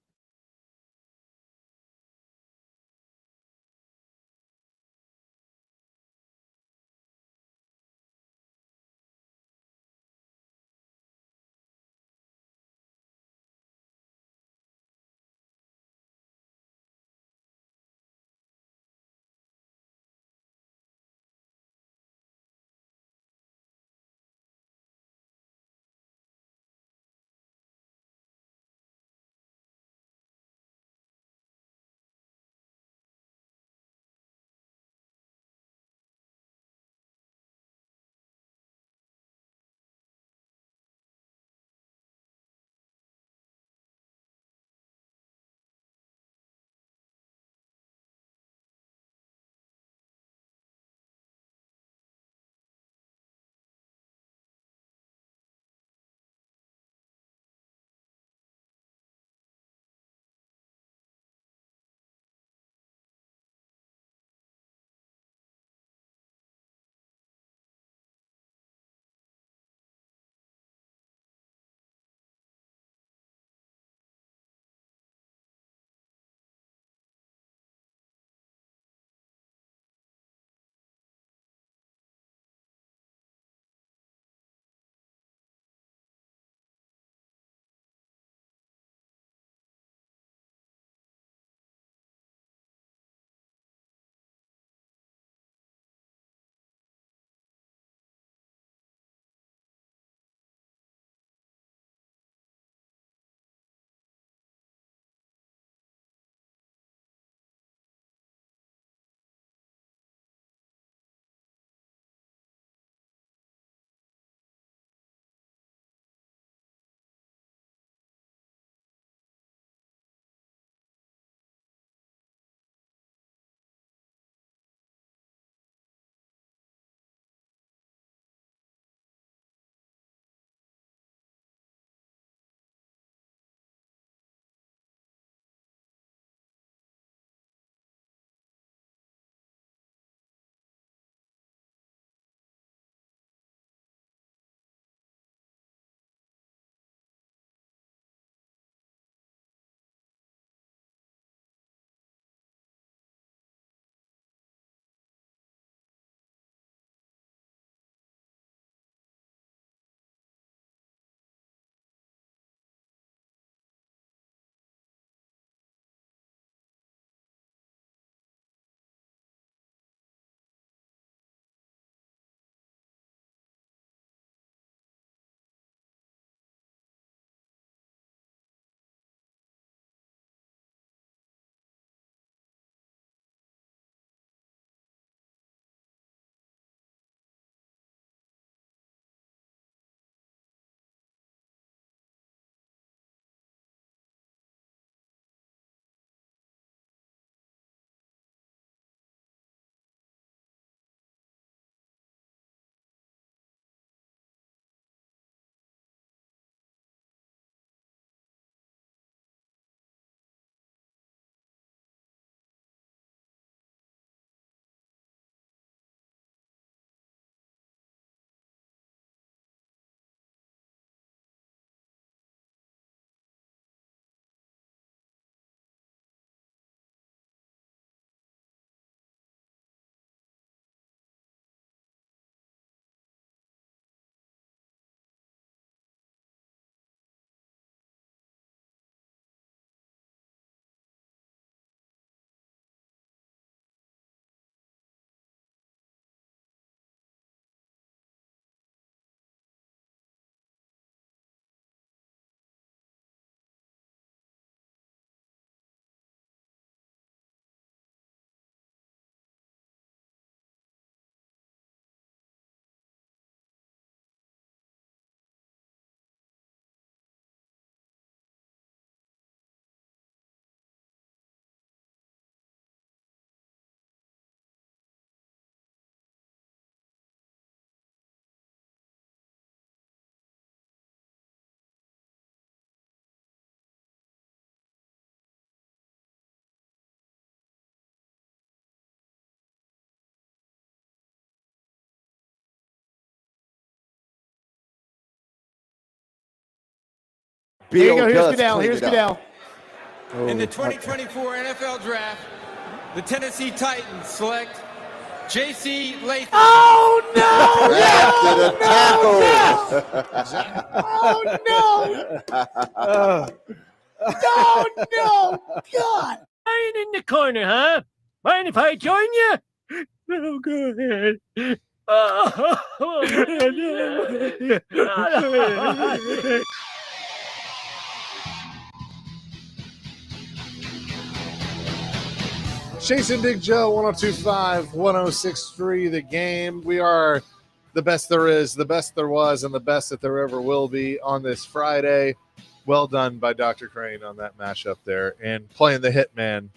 Here you Bill go. Here's does Goodell. clean Here's it up. Goodell. In the Oh, 2024 NFL Draft, the Tennessee Titans select J.C. Latham. Oh After the tackle. no! God! Lying in the corner, huh? Mind if I join you? Oh, go ahead. Oh. Chase and Big Joe, 1025, 1063, the game. We are the best there is, the best there was, and the best that there ever will be on this Friday. Well done by Dr. Crane on that mashup there and playing the Hitman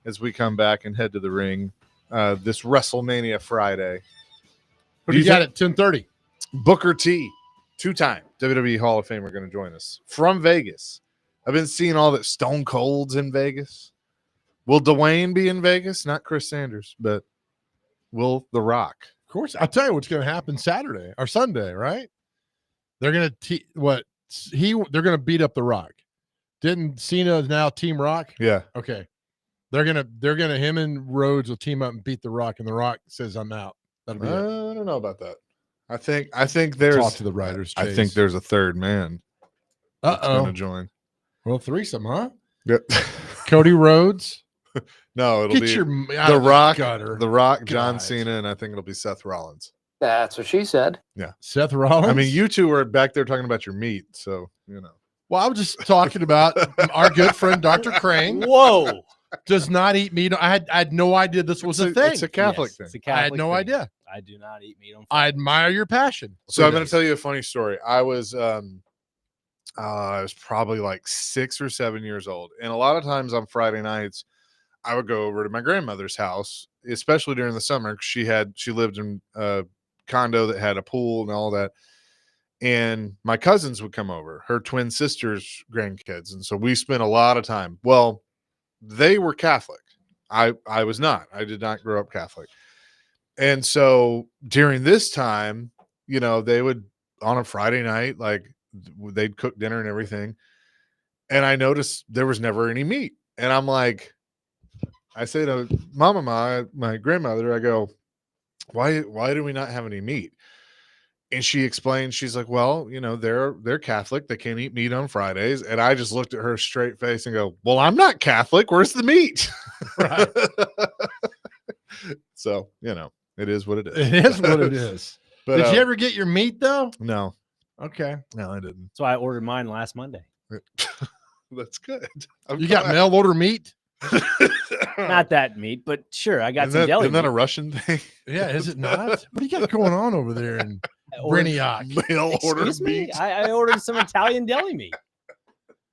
as we come back and head to the ring this WrestleMania Friday. Who do you got at 10:30? Booker T, two-time WWE Hall of Famer, going to join us from Vegas. I've been seeing all that Stone Cold's in Vegas. Will Dwayne be in Vegas? Not Chris Sanders, but will The Rock? Of course. I'll tell you what's going to happen Saturday or Sunday, right? They're going to they're going to beat up The Rock. Didn't Cena now Team Rock? Yeah. Okay. They're gonna him and Rhodes will team up and beat The Rock, and The Rock says I'm out. That'll be it. I don't know about that. I think there's Talk to the writers. I Chase. think there's a third man that's going to join. Well, threesome, huh? Yep. Cody Rhodes. No, it'll be The Rock, gutter. The Rock, John God. Cena, and I think it'll be Seth Rollins. That's what she said. Seth Rollins. I mean, you two were back there talking about your meat, so you know. Well, I was just talking about our good friend Dr. Crane Whoa. does not eat meat. I had no idea this was a thing. It's a Catholic Yes, thing. it's a I had Catholic no thing. idea. I do not eat meat on I Friday. admire your passion. So I'm going to tell you a funny story. I was probably like 6 or 7 years old, and a lot of times on Friday nights, I would go over to my grandmother's house, especially during the summer. 'Cause she lived in a condo that had a pool and all that, and my cousins would come over, her twin sister's grandkids, and so we spent a lot of time. Well, they were Catholic. I was not. I did not grow up Catholic. And so during this time, you know, they would on a Friday night, like they'd cook dinner and everything. And I noticed there was never any meat. And I'm like, I say to Mama, my grandmother, I go, why do we not have any meat? And she explained, she's like, well, you know, they're Catholic. They can't eat meat on Fridays. And I just looked at her straight face and go, well, I'm not Catholic. Where's the meat? Right. So, you know, it is what it is. It is what it is. But, Did you ever get your meat though? No, Okay. no, I didn't. That's why I ordered mine last Monday. That's good. I'm You got glad. mail order meat? Not that meat, but sure, I got Isn't some that, deli isn't that meat. a Russian thing? Yeah, is it not? What do you got going on over there in I ordered- Briniac? Mail order Excuse me? meat. I ordered some Italian deli meat.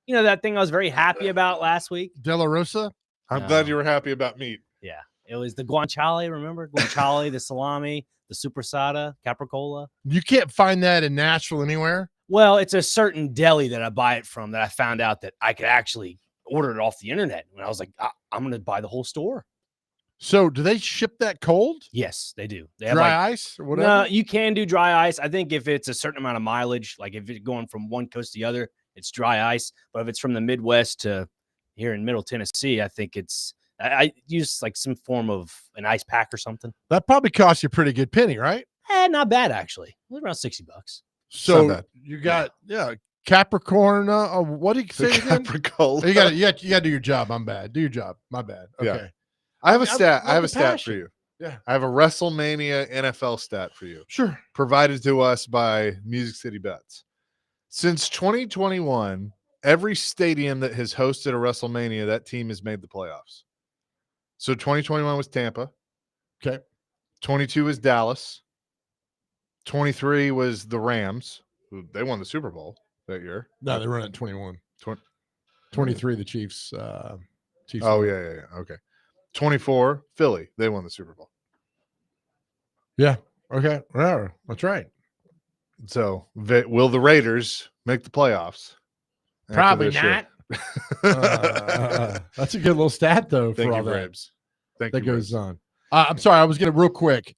You know that thing I was very happy about last week? De La Rosa? I'm glad No. you were happy about meat. Yeah. It was the guanciale, remember? Guanciale, the salami, the supersada, capricola. You can't find that in Nashville anywhere. Well, it's a certain deli that I buy it from that I found out that I could actually order it off the internet. And I was like, I'm going to buy the whole store. So do they ship that cold? Yes, they do. They Dry have ice or whatever? No, you can do dry ice. I think if it's a certain amount of mileage, like if it's going from one coast to the other, it's dry ice. But if it's from the Midwest to here in Middle Tennessee, I think I use like some form of an ice pack or something. That probably costs you a pretty good penny, right? Not bad actually. It was around $60. So bad. you got Capricorn. What do you say again? Capricola. You got to do your job. I'm bad. Do your job. My bad. Yeah. Okay. I have a I stat. I love have the a stat for passion. you. Yeah. I have a WrestleMania NFL stat for you, Sure. provided to us by Music City Bets. Since 2021, every stadium that has hosted a WrestleMania, that team has made the playoffs. So 2021 was Tampa. Okay. 22 was Dallas. 23 was the Rams. They won the Super Bowl that year. No, they run at 21. Twen- 23, the Chiefs. Chiefs Oh, won. yeah. Okay. 24, Philly. They won the Super Bowl. Yeah. Okay. Yeah, that's right. So, will the Raiders make the playoffs? after Probably this year? not. That's a good little stat, though, Thank for you, all that, Braves. Thank that you, goes Braves. on. I'm sorry. I was going to real quick.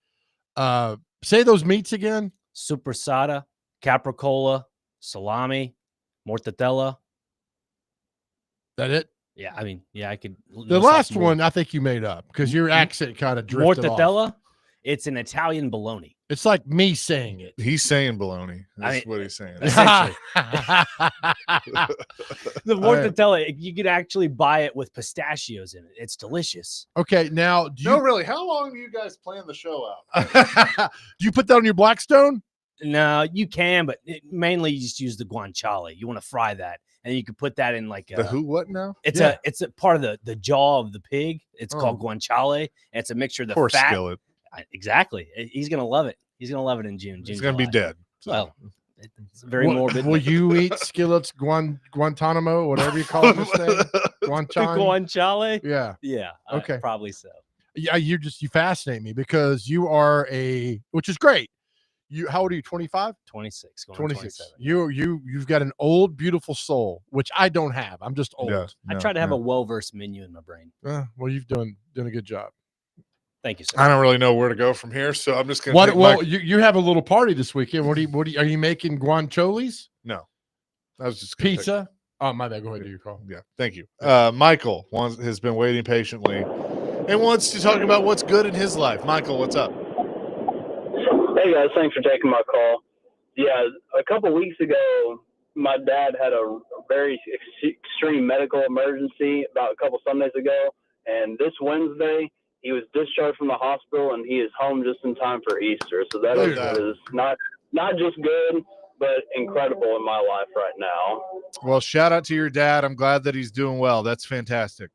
Say those meats again. Supersada, capricola, salami, Mortadella. That it? Yeah, I mean, yeah, I could. The last one I think you made up because your accent kind of drifted off. Mortadella. It's an Italian bologna. It's like me saying it. He's saying baloney. That's I mean, what he's saying. Essentially. The right. mortadella, you could actually buy it with pistachios in it. It's delicious. Okay, now do No, you really. How long do you guys plan the show out? do you put that on your Blackstone? No, you can, but mainly you just use the guanciale. You want to fry that, and you could put that in like The who? What now? It's Yeah. it's a part of the jaw of the pig. It's called guanciale, and it's a mixture of the Poor fat. skillet. Exactly. He's gonna love it. He's gonna love it in June. He's gonna be July. dead. So. Well, it's very morbid. Will you eat Skillet's Guantanamo, whatever you call it this thing? Guanchan? Guanciale? Yeah. Yeah. Okay. Probably so. Yeah, you fascinate me because you are which is great. How old are you? 25? 26. Going 26. 27. You've got an old, beautiful soul, which I don't have. I'm just old. Yeah, I try to have a well-versed menu in my brain. Well, you've done a good job. Thank you, sir. I don't really know where to go from here, so I'm just gonna. What? take Well, my- you have a little party this weekend. Are you making guancholis? No, I was just gonna take- Pizza? Oh, my bad. Go ahead, do your call. Yeah, thank you. Michael has been waiting patiently and wants to talk about what's good in his life. Michael, what's up? Hey guys, thanks for taking my call. Yeah, a couple weeks ago, my dad had a very extreme medical emergency about a couple Sundays ago, and this Wednesday he was discharged from the hospital and he is home just in time for Easter. So that is not just good, but incredible in my life right now. Well, shout out to your dad. I'm glad that he's doing well. That's fantastic.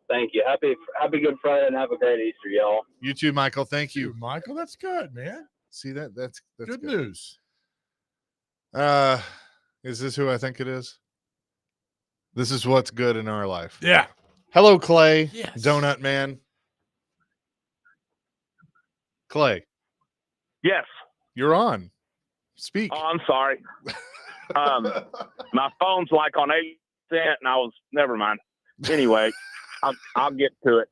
Thank you. Happy Good Friday and have a great Easter, y'all. You too, Michael. Thank you. Michael, that's good, man. See that? That's Good news. Is this who I think it is? This is what's good in our life. Yeah. Hello, Clay. Yes. Donut Man. Clay, Yes. you're on. Speak. Oh, I'm sorry. My phone's like on 8%, and never mind. Anyway, I'll get to it.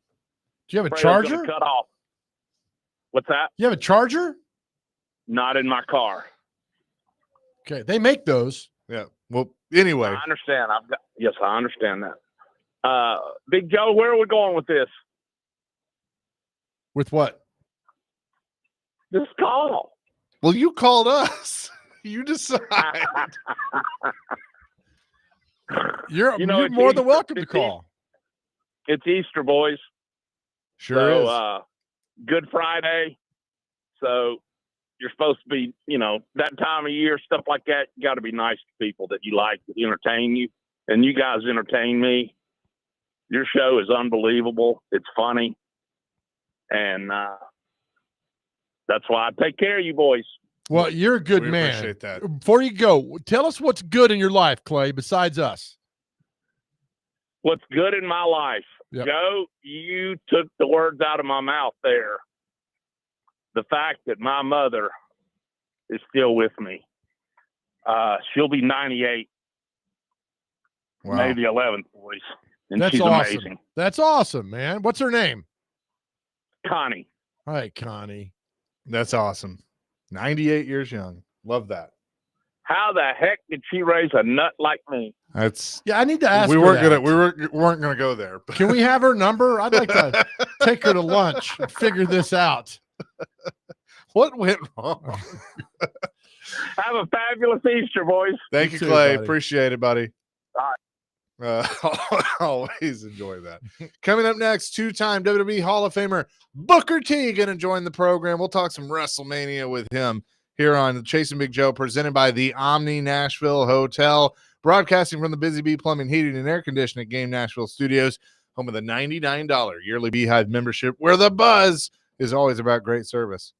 Do you have a Afraid I was charger? gonna cut off. What's that? You have a charger? Not in my car. Okay, they make those. Yeah. Well, anyway. I understand. Yes, I understand that. Big Joe, where are we going with this? With what? This call. Well, you called us. You decide. You're it's more than Easter. welcome to call. It's Easter, boys. Sure So, is. Good Friday. So you're supposed to be, that time of year, stuff like that. You got to be nice to people that you like, that entertain you. And you guys entertain me. Your show is unbelievable. It's funny. And that's why I take care of you boys. Well, you're a good We man. appreciate that. Before you go, tell us what's good in your life, Clay, besides us. What's good in my life? Yep. Joe, you took the words out of my mouth there. The fact that my mother is still with me. She'll be 98. Wow. May the 11th, boys. And That's she's awesome. amazing. That's awesome, man. What's her name? Connie. Hi, Connie. That's awesome. 98 years young. Love that. How the heck did she raise a nut like me? That's Yeah, I need to ask. we her weren't that. gonna we weren't gonna go there. But Can we have her number? I'd like to take her to lunch and figure this out. what went wrong? Have a fabulous Easter, boys. Thank You you, too, Clay. buddy. Appreciate it, buddy. All Always enjoy that. Coming up next, two-time WWE Hall of Famer Booker T going to join the program. We'll talk some WrestleMania with him here on Chasing Big Joe, presented by the Omni Nashville Hotel, broadcasting from the Busy Bee Plumbing, Heating, and Air Conditioning at Game Nashville Studios, home of the $99 yearly Beehive membership, where the buzz is always about great service.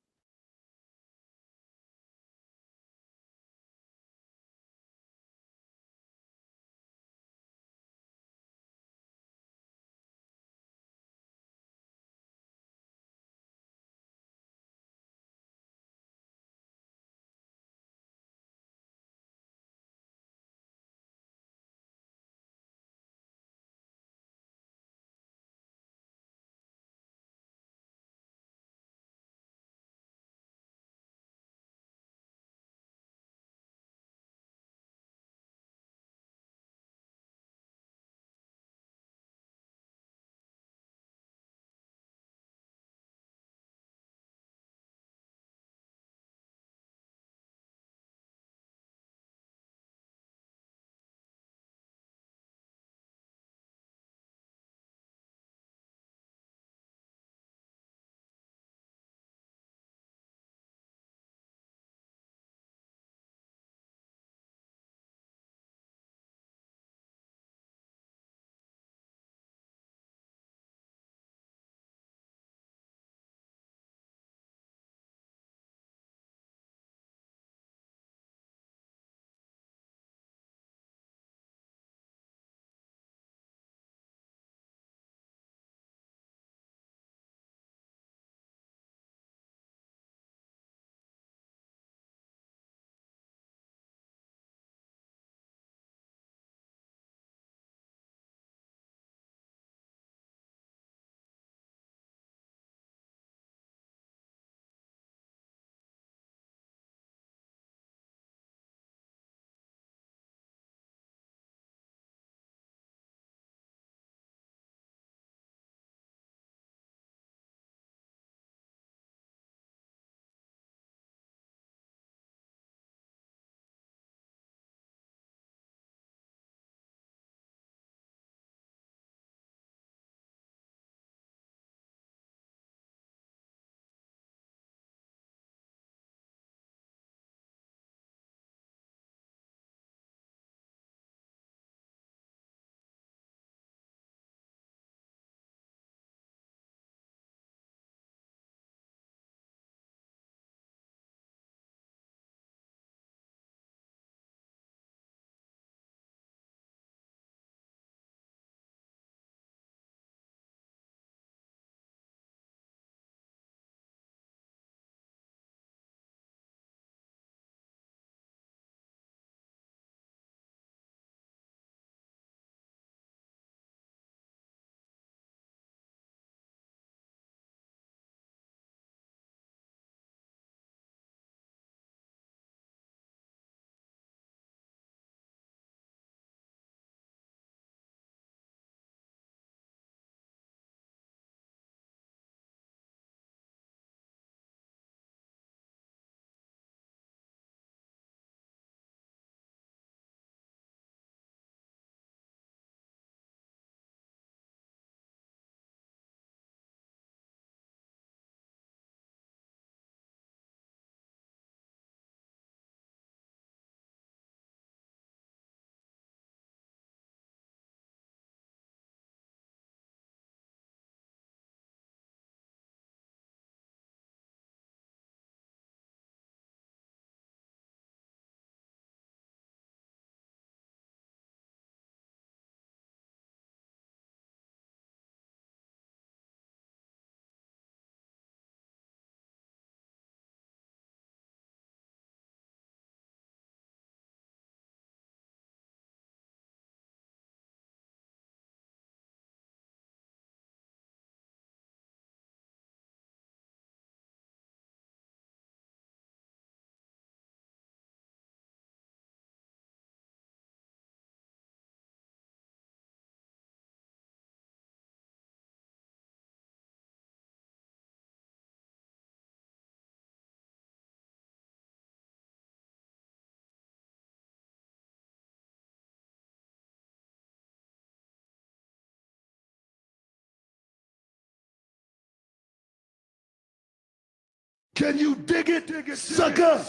Can you dig it, sucker?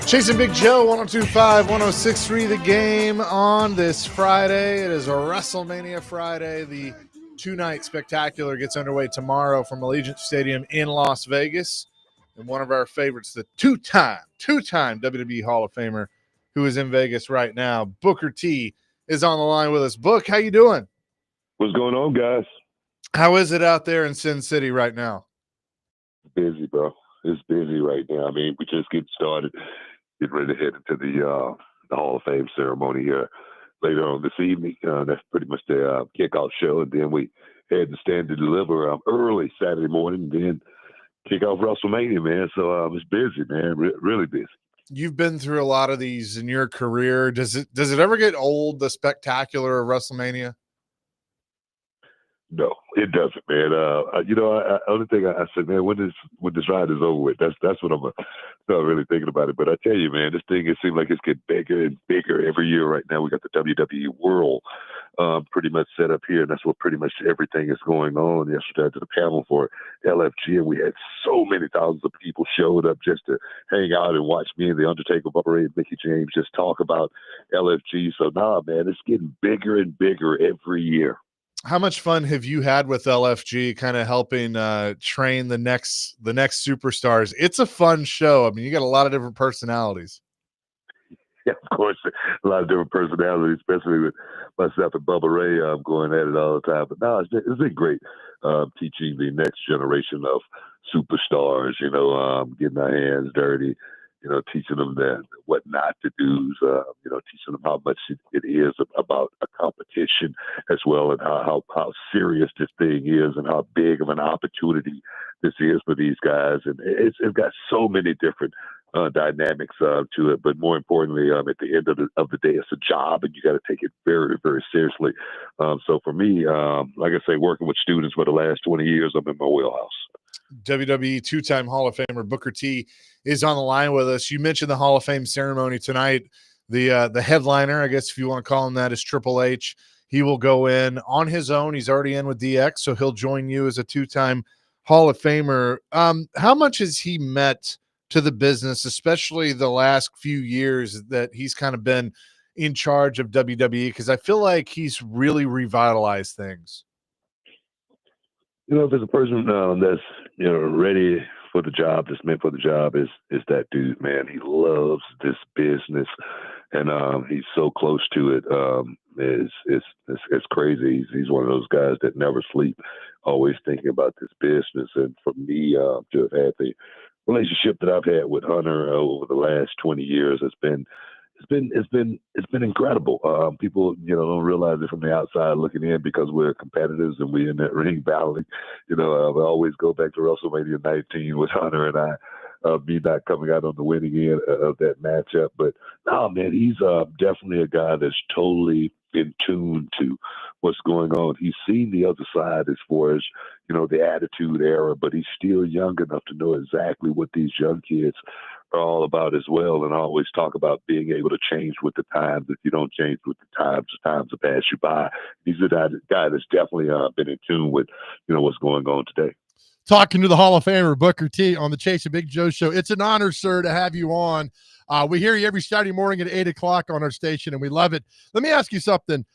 Chasing Big Joe, 102.5, 106.3 The Game on this Friday. It is a WrestleMania Friday. The two-night spectacular gets underway tomorrow from Allegiant Stadium in Las Vegas. And one of our favorites, the two-time WWE Hall of Famer, who is in Vegas right now, Booker T, is on the line with us. Book, how you doing? What's going on, guys? How is it out there in Sin City right now? Busy, bro. It's busy right now. I mean, we just getting started, getting ready to head into the Hall of Fame ceremony here later on this evening. That's pretty much the kickoff show, and then we head to Stand to Deliver early Saturday morning, and then kick off WrestleMania, man. So it's busy, man. Really busy. You've been through a lot of these in your career. Does it ever get old, the spectacular of WrestleMania? No, it doesn't, man. Only thing I said, man, when this ride is over with, that's what I'm start really thinking about it. But I tell you, man, this thing, it seems like it's getting bigger and bigger every year. Right now, we got the WWE World pretty much set up here, and that's what pretty much everything is going on. Yesterday, I did a panel for LFG, and we had so many thousands of people showed up just to hang out and watch me and The Undertaker, Bubba Ray, and Mickey James just talk about LFG. So, man, it's getting bigger and bigger every year. How much fun have you had with LFG, kind of helping train the next superstars? It's a fun show. I mean, you got a lot of different personalities. Yeah, of course, a lot of different personalities, especially with myself and Bubba Ray going at it all the time. But no, it's been great teaching the next generation of superstars, getting our hands dirty, teaching them what not to do, teaching them how much it is about a competition as well, and how serious this thing is and how big of an opportunity this is for these guys. And it's got so many different dynamics to it, but more importantly, at the end of the day, it's a job, and you got to take it very, very seriously. So for me, like I say, working with students for the last 20 years, I'm in my wheelhouse. WWE two-time Hall of Famer Booker T is on the line with us. You mentioned the Hall of Fame ceremony tonight. The headliner, I guess if you want to call him that, is Triple H. He will go in on his own. He's already in with DX, so he'll join you as a two-time Hall of Famer. How much has he meant to the business, especially the last few years that he's kind of been in charge of WWE? Because I feel like he's really revitalized things. If there's a person that's ready for the job, that's meant for the job, is that dude, man. He loves this business, and he's so close to it. It's crazy. He's one of those guys that never sleep, always thinking about this business. And for me, to have had the relationship that I've had with Hunter over the last 20 years has been incredible. People, don't realize it from the outside looking in because we're competitors and we're in that ring battling. I always go back to WrestleMania 19 with Hunter and I, me not coming out on the winning end of that matchup. But no, man, he's definitely a guy that's totally in tune to what's going on. He's seen the other side as far as, the attitude era, but he's still young enough to know exactly what these young kids are all about as well. And I always talk about being able to change with the times. If you don't change with the times will pass you by. He's a guy that's definitely been in tune with, what's going on today. Talking to the Hall of Famer, Booker T, on the Chasing Big Joe show. It's an honor, sir, to have you on. We hear you every Saturday morning at 8 o'clock on our station, and we love it. Let me ask you something.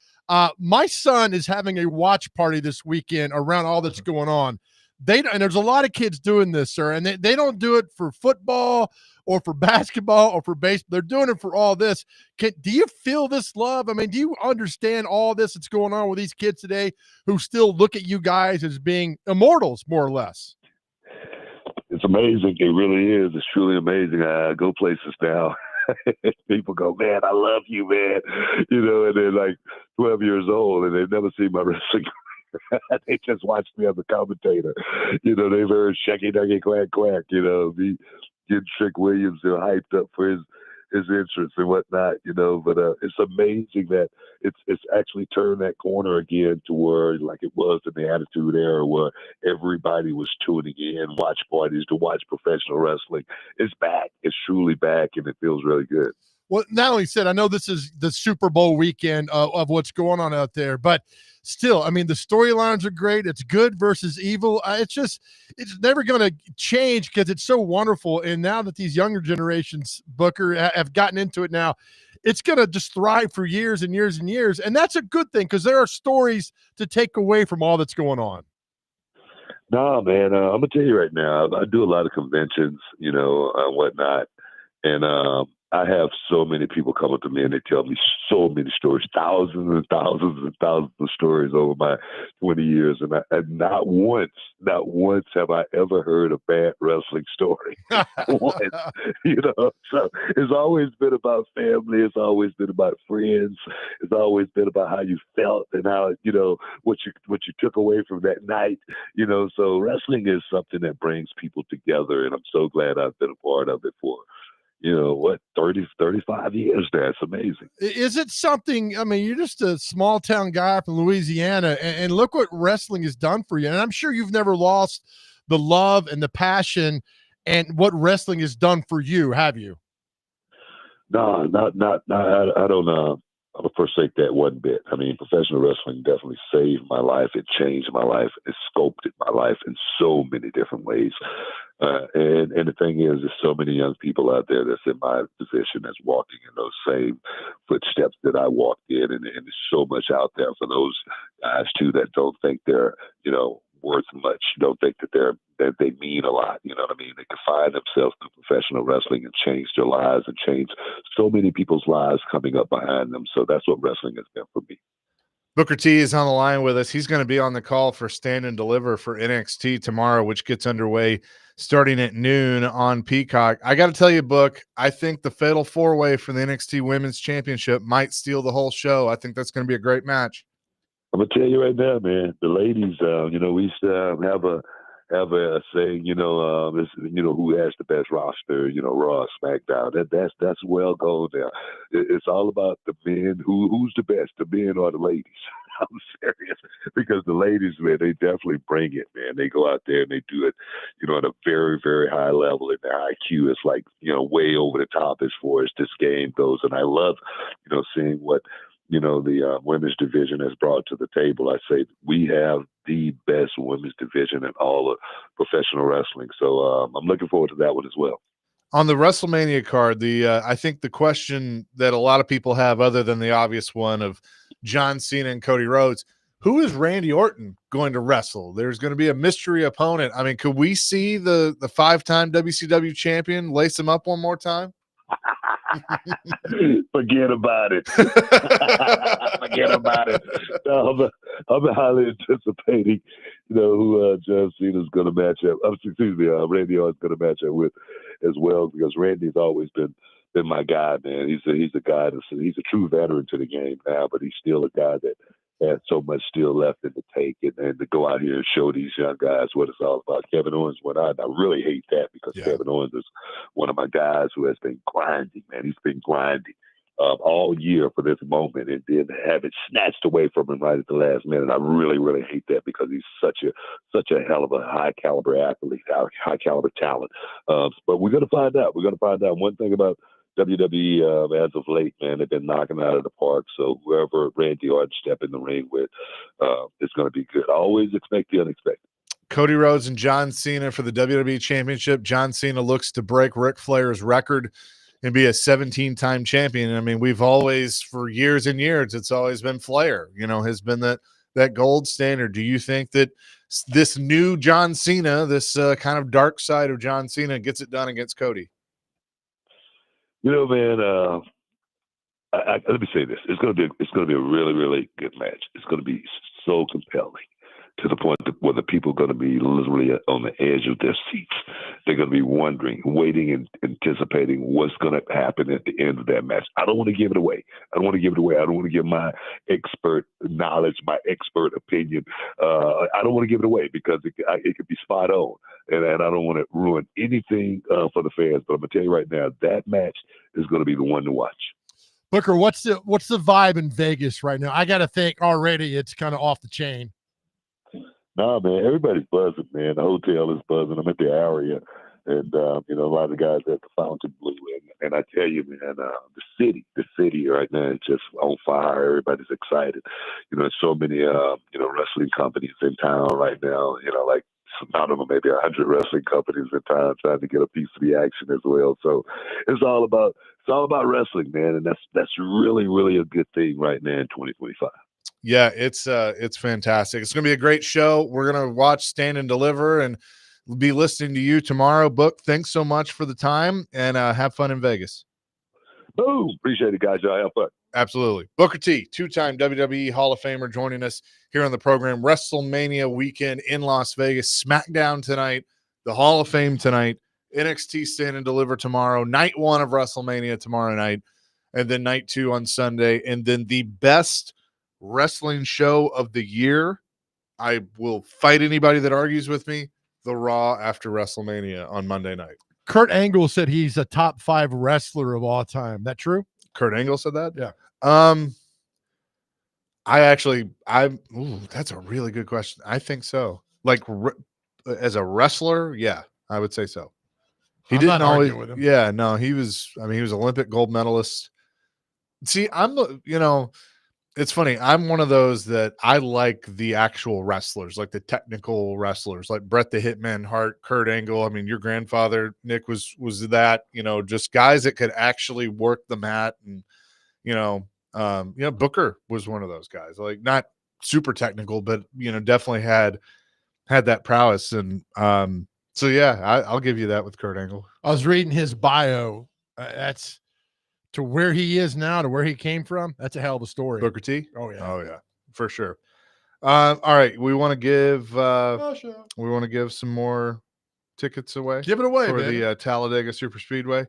My son is having a watch party this weekend around all that's going on. And there's a lot of kids doing this, sir, and they don't do it for football or for basketball or for baseball. They're doing it for all this. Do you feel this love? I mean, do you understand all this that's going on with these kids today who still look at you guys as being immortals, more or less? It's amazing. It really is. It's truly amazing. I go places now. People go, man, I love you, man. And they're like 12 years old and they've never seen my wrestling. They just watched me as a commentator. They've heard Shacky Ducky Quack Quack, me getting Trick Williams hyped up for his entrance and whatnot, but it's amazing that it's actually turned that corner again to where, like it was in the Attitude Era, where everybody was tuning in, watch parties to watch professional wrestling. It's back. It's truly back, and it feels really good. Well, not only said, I know this is the Super Bowl weekend of what's going on out there, but still, I mean, the storylines are great. It's good versus evil. It's never going to change because it's so wonderful. And now that these younger generations, Booker, have gotten into it now, it's going to just thrive for years and years and years. And that's a good thing because there are stories to take away from all that's going on. No, man, I'm going to tell you right now, I do a lot of conventions, whatnot. And I have so many people come up to me and they tell me so many stories, thousands and thousands and thousands of stories over my 20 years. And not once have I ever heard a bad wrestling story. Once, So it's always been about family. It's always been about friends. It's always been about how you felt and how, what you took away from that night, So wrestling is something that brings people together. And I'm so glad I've been a part of it for 30, 35 years now. It's amazing. Is it something, I mean, you're just a small town guy from Louisiana, and look what wrestling has done for you. And I'm sure you've never lost the love and the passion and what wrestling has done for you, have you? No, I don't I'm gonna forsake that one bit. I mean, professional wrestling definitely saved my life. It changed my life. It sculpted my life in so many different ways. And the thing is, there's so many young people out there that's in my position that's walking in those same footsteps that I walked in. And there's so much out there for those guys, too, that don't think they're, worth much. Don't think that they mean a lot. You know what I mean? They can find themselves through professional wrestling and change their lives and change so many people's lives coming up behind them. So that's what wrestling has been for me. Booker T is on the line with us. He's going to be on the call for Stand and Deliver for NXT tomorrow, which gets underway starting at noon on Peacock. I got to tell you, Book, I think the Fatal 4-Way for the NXT Women's Championship might steal the whole show. I think that's going to be a great match. I'm going to tell you right now, man, the ladies, we used to have a saying, who has the best roster, Raw, SmackDown. That's well gone now. It's all about the men. Who's the best, the men or the ladies? I'm serious, because the ladies, man, they definitely bring it, man. They go out there and they do it, at a very, very high level, and their IQ is like, way over the top as far as this game goes. And I love, seeing what the women's division has brought to the table. I say we have the best women's division in all of professional wrestling. So I'm looking forward to that one as well. On the WrestleMania card, I think the question that a lot of people have, other than the obvious one of John Cena and Cody Rhodes, who is Randy Orton going to wrestle? There's going to be a mystery opponent. I mean, could we see the 5-time WCW champion lace him up one more time? Forget about it. Forget about it. No, I'm highly anticipating, who John Cena is going to match up. Randy Orton's going to match up with as well, because Randy's always been my guy, man. He's a guy he's a true veteran to the game now, but he's still a guy that has so much still left in the tank, and to go out here and show these young guys what it's all about. Kevin Owens went out, and I really hate that, because Kevin Owens is one of my guys who has been grinding, man. He's been grinding all year for this moment, and then have it snatched away from him right at the last minute. I really, really hate that, because he's such a hell of a high caliber athlete, high caliber talent. But we're going to find out. We're going to find out. One thing about WWE as of late, man, they've been knocking out of the park. So whoever Randy Orton step in the ring with is going to be good. I always expect the unexpected. Cody Rhodes and John Cena for the WWE Championship. John Cena looks to break Ric Flair's record and be a 17-time champion. I mean, we've always, for years and years, it's always been Flair, has been that gold standard. Do you think that this new John Cena, this kind of dark side of John Cena, gets it done against Cody? Man, let me say this: it's going to be a really, really good match. It's going to be so compelling, to the point where the people are going to be literally on the edge of their seats. They're going to be wondering, waiting, and anticipating what's going to happen at the end of that match. I don't want to give it away. I don't want to give my expert knowledge, my expert opinion. I don't want to give it away, because it could be spot on, and I don't want to ruin anything for the fans. But I'm going to tell you right now, that match is going to be the one to watch. Booker, what's the vibe in Vegas right now? I got to think already it's kind of off the chain. No, man, everybody's buzzing, man. The hotel is buzzing. I'm at the area, and a lot of the guys at the Fontainebleau, and And I tell you, man, the city right now is just on fire. Everybody's excited. There's so many, wrestling companies in town right now. Like I don't know, maybe 100 wrestling companies in town trying to get a piece of the action as well. So it's all about wrestling, man, and that's really, really a good thing right now in 2025. Yeah, it's fantastic. It's going to be a great show. We're going to watch Stand and Deliver and be listening to you tomorrow. Book, thanks so much for the time, and have fun in Vegas. Boom. Appreciate it, guys. Y'all have fun. Absolutely. Booker T, two-time WWE Hall of Famer, joining us here on the program. WrestleMania weekend in Las Vegas. SmackDown tonight, the Hall of Fame tonight, NXT Stand and Deliver tomorrow, night 1 of WrestleMania tomorrow night, and then night 2 on Sunday, and then the best wrestling show of the year. I will fight anybody that argues with me. The Raw after WrestleMania on Monday night. Kurt Angle said he's a top 5 wrestler of all time. That true? Kurt Angle said that? Yeah. That's a really good question. I think so. Like as a wrestler, yeah, I would say so. He I'm didn't not always. arguing with him. Yeah, no, he was Olympic gold medalist. See, it's funny. I'm one of those that I like the actual wrestlers, like the technical wrestlers, like Bret the Hitman Hart, Kurt Angle. I mean, your grandfather, Nick, was that, just guys that could actually work the mat. And, Booker was one of those guys, like not super technical, but, definitely had that prowess. And so, yeah, I'll give you that with Kurt Angle. I was reading his bio. That's to where he is now, to where he came from. That's a hell of a story. Booker T? Oh, yeah. Oh, yeah, for sure. All right. We want to give some more tickets away. Give it away, for baby. the Talladega Super Speedway.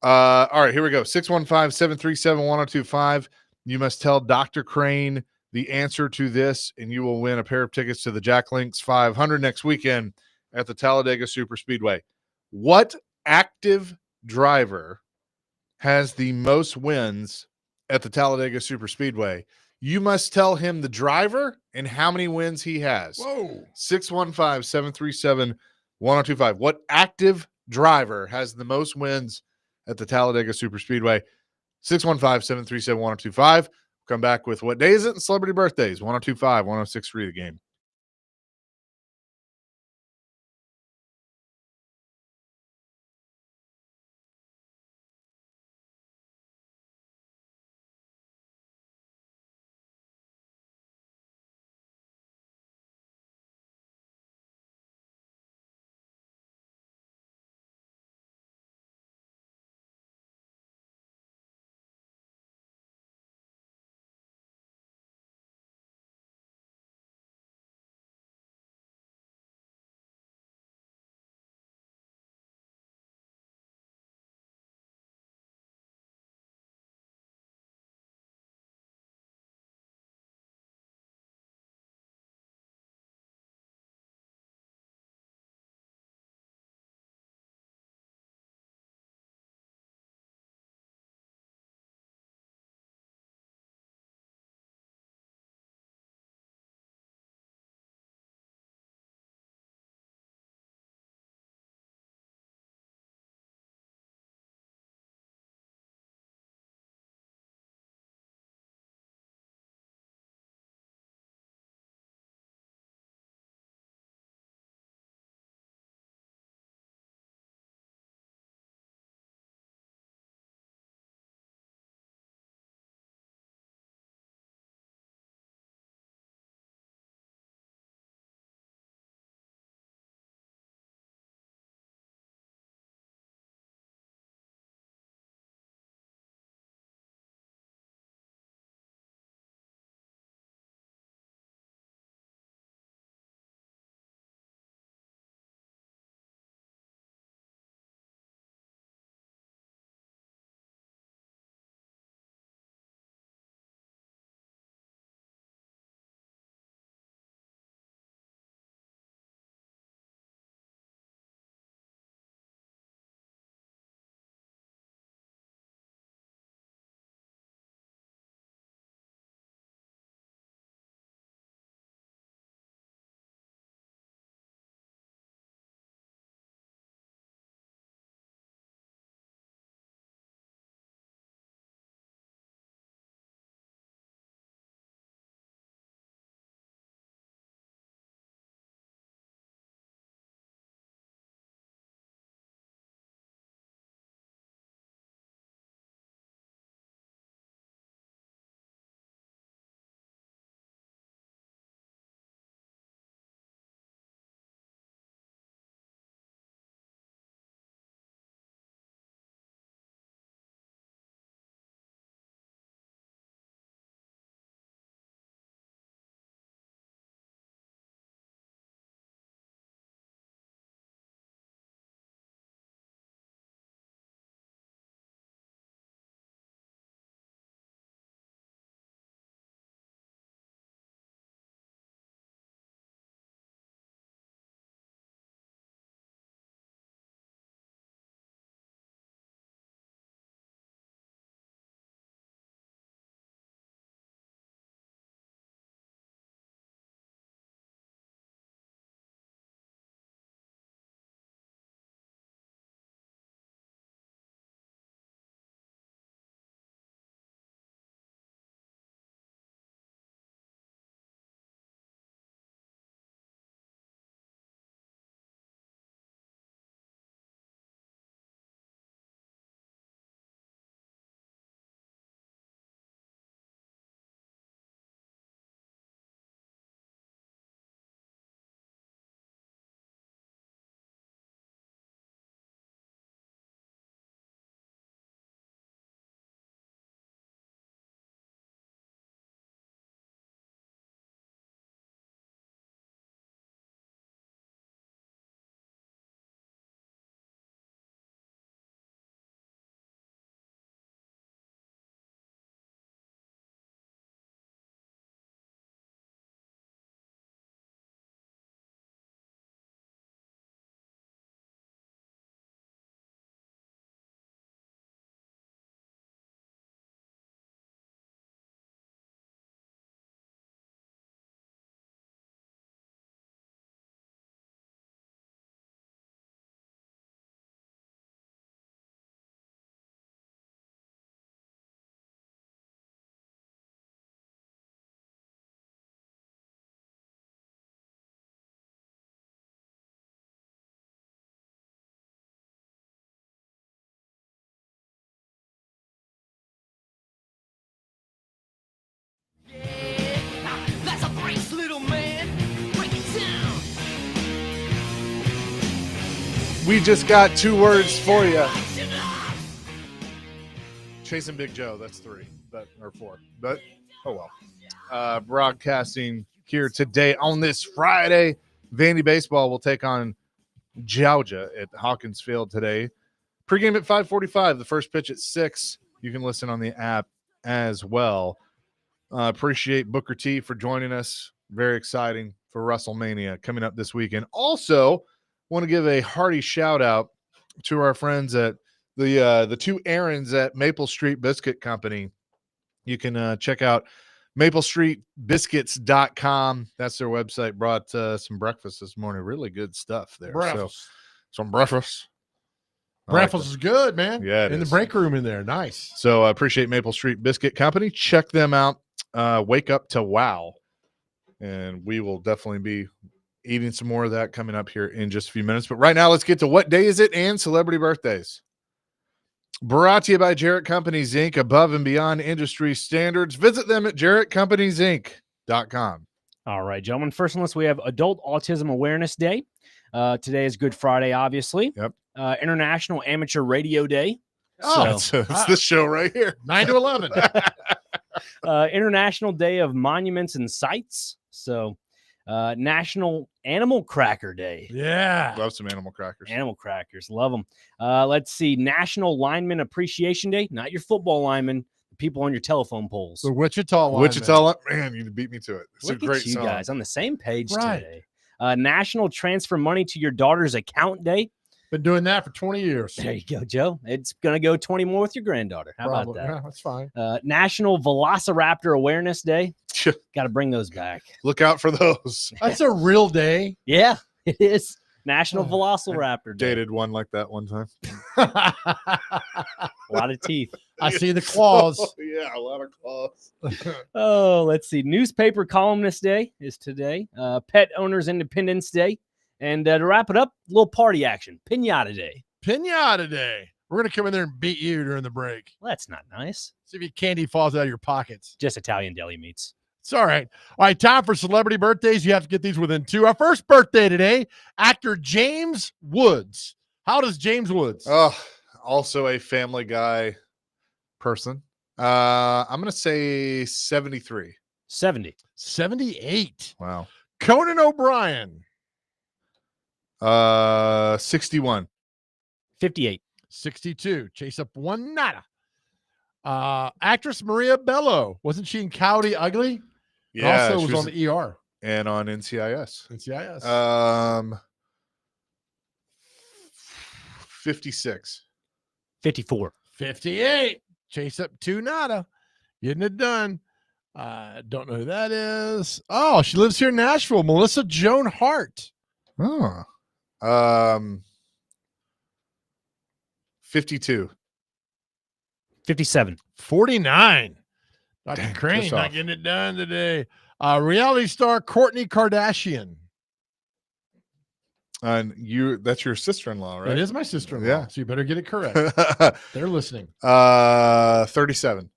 All right, here we go. 615-737-1025. You must tell Dr. Crane the answer to this, and you will win a pair of tickets to the Jack Links 500 next weekend at the Talladega Super Speedway. What active driver has the most wins at the Talladega Super Speedway? You must tell him the driver and how many wins he has. Whoa. 615-737-1025. What active driver has the most wins at the Talladega Super Speedway? 615-737-1025. Come back with what day is it and celebrity birthdays. 1025, 1063 the game. We just got 2 words for you. Chasing Big Joe, that's 3, or 4. But, oh well. Broadcasting here today on this Friday. Vandy Baseball will take on Georgia at Hawkins Field today. Pregame at 5:45, the first pitch at 6. You can listen on the app as well. Appreciate Booker T for joining us. Very exciting for WrestleMania coming up this weekend. Also, want to give a hearty shout out to our friends at the 2 Aarons at Maple Street Biscuit Company. You can check out maplestreetbiscuits.com. That's their website. Brought some breakfast this morning. Really good stuff there. Breakfast. So, some breakfast. Breakfast is good, man. Yeah, it in is. the break room in there. Nice. So I appreciate Maple Street Biscuit Company. Check them out. Wake up to wow. And we will definitely be eating some more of that coming up here in just a few minutes. But right now, let's get to what day is it and celebrity birthdays. Brought to you by Jarrett Companies, Inc., above and beyond industry standards. Visit them at jarrettcompaniesinc.com. All right, gentlemen. First on the list, we have Adult Autism Awareness Day. Today is Good Friday, obviously. Yep. International Amateur Radio Day. It's this show right here. 9 to 11. International Day of Monuments and Sites. So, National Animal Cracker Day. Yeah. Love some animal crackers. Animal crackers. Love them. Let's see. National Lineman Appreciation Day. Not your football linemen. The people on your telephone poles. The Wichita line. Wichita, man, you beat me to it. It's Look a great at you song. guys on the same page Right. today. National Transfer Money to Your Daughter's Account Day. Been doing that for 20 years. There you go, Joe. It's going to go 20 more with your granddaughter. How about that? Yeah, that's fine. National Velociraptor Awareness Day. Got to bring those back. Look out for those. That's a real day. Yeah, it is. National Velociraptor Day. Dated one like that one time. A lot of teeth. I see the claws. Yeah, a lot of claws. Oh, let's see. Newspaper Columnist Day is today. Pet Owners Independence Day. And to wrap it up, a little party action. Pinata Day. Pinata Day. We're going to come in there and beat you during the break. Well, that's not nice. See if your candy falls out of your pockets. Just Italian deli meats. It's all right. All right, time for celebrity birthdays. You have to get these within 2. Our first birthday today, actor James Woods. How does James Woods? Oh, also a Family Guy person. I'm going to say 73. 70. 78. Wow. Conan O'Brien. 61. 58. 62. Chase up one nada. Actress Maria Bello. Wasn't she in Coyote Ugly? Yeah. Also she was on the ER. And on NCIS. NCIS. 56. 54. 58. Chase up two nada. Getting it done. Don't know who that is. Oh, she lives here in Nashville. Melissa Joan Hart. Oh. 52. 57. 49. Dr. Dang, Crane just not off. getting it done today. Reality star Kourtney Kardashian. And that's your sister-in-law, right? That is my sister-in-law. Yeah. So you better get it correct. They're listening. 37.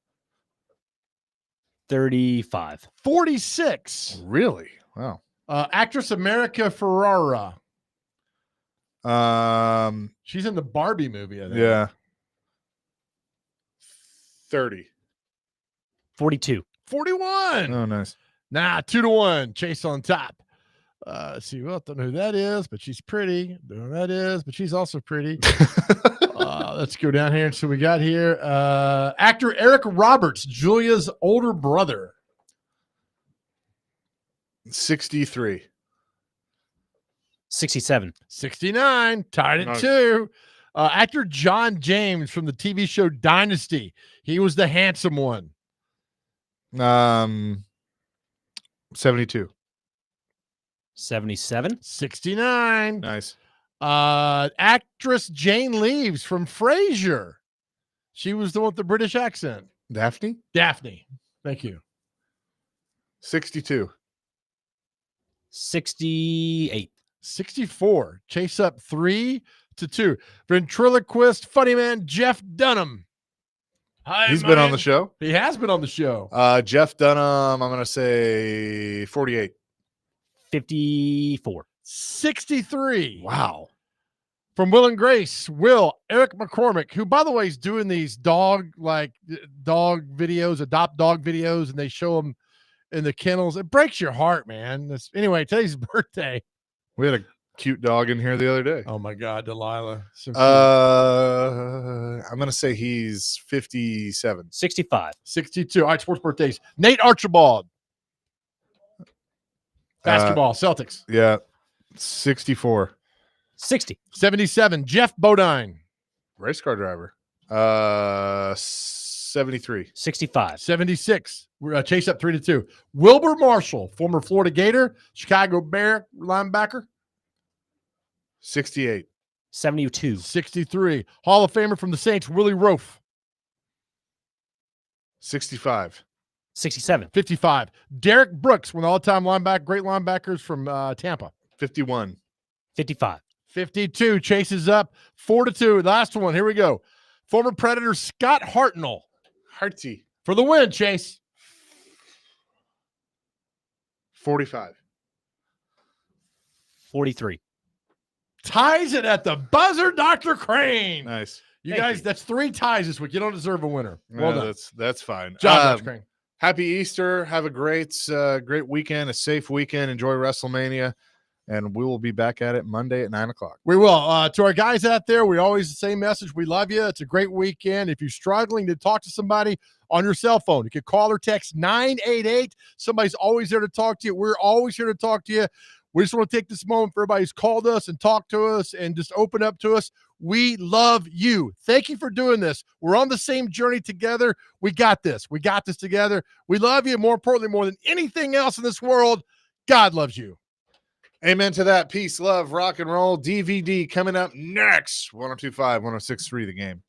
35. 46. Really? Wow. Actress America Ferrara. She's in the Barbie movie, I think. Yeah. 30. 42. 41. Oh, nice. Nah, 2-1. Chase on top. Let's see. Well, don't know who that is, but she's pretty. Don't know who that is, but she's also pretty. Let's go down here and see what we got here. Actor Eric Roberts, Julia's older brother. 63. 67. 69. Tied at Nice. 2. Actor John James from the TV show Dynasty. He was the handsome one. 72. 77. 69. Nice. Actress Jane Leaves from Frasier. She was the one with the British accent. Daphne? Daphne. Thank you. 62. 68. 64. Chase up 3-2. Ventriloquist funny man Jeff Dunham. Hi, He's been on man. the show. He has been on the show. Jeff Dunham, I'm going to say 48. 54. 63. Wow. From Will and Grace, Eric McCormick, who, by the way, is doing these dog videos, adopt dog videos, and they show them in the kennels. It breaks your heart, man. Anyway, today's his birthday. We had a cute dog in here the other day. Oh my God, Delilah. So I'm gonna say he's 57. 65. 62. All right, sports birthdays. Nate Archibald. Basketball, Celtics. Yeah. 64. 60. 77. Jeff Bodine. Race car driver. 73. 65. 76. We're chase up 3-2. Wilbur Marshall, former Florida Gator, Chicago Bear linebacker. 68. 72. 63. Hall of Famer from the Saints, Willie Roaf. 65. 67. 55. Derek Brooks, one of the all-time great linebackers from Tampa. 51. 55. 52. Chases up 4-2. Last one. Here we go. Former Predator Scott Hartnell. Harty. For the win, Chase. 45. 43. Ties it at the buzzer, Dr. Crane. Nice. You guys, that's 3 ties this week. You don't deserve a winner. Well done. That's fine. Job, Dr. Crane. Happy Easter. Have a great weekend, a safe weekend. Enjoy WrestleMania. And we will be back at it Monday at 9:00. We will. To our guys out there, we always the same message. We love you. It's a great weekend. If you're struggling to talk to somebody on your cell phone, you can call or text 988. Somebody's always there to talk to you. We're always here to talk to you. We just want to take this moment for everybody who's called us and talked to us and just open up to us. We love you. Thank you for doing this. We're on the same journey together. We got this. We got this together. We love you. More importantly, more than anything else in this world, God loves you. Amen to that. Peace, love, rock and roll. DVD coming up next. 102.5, 106.3 The Game.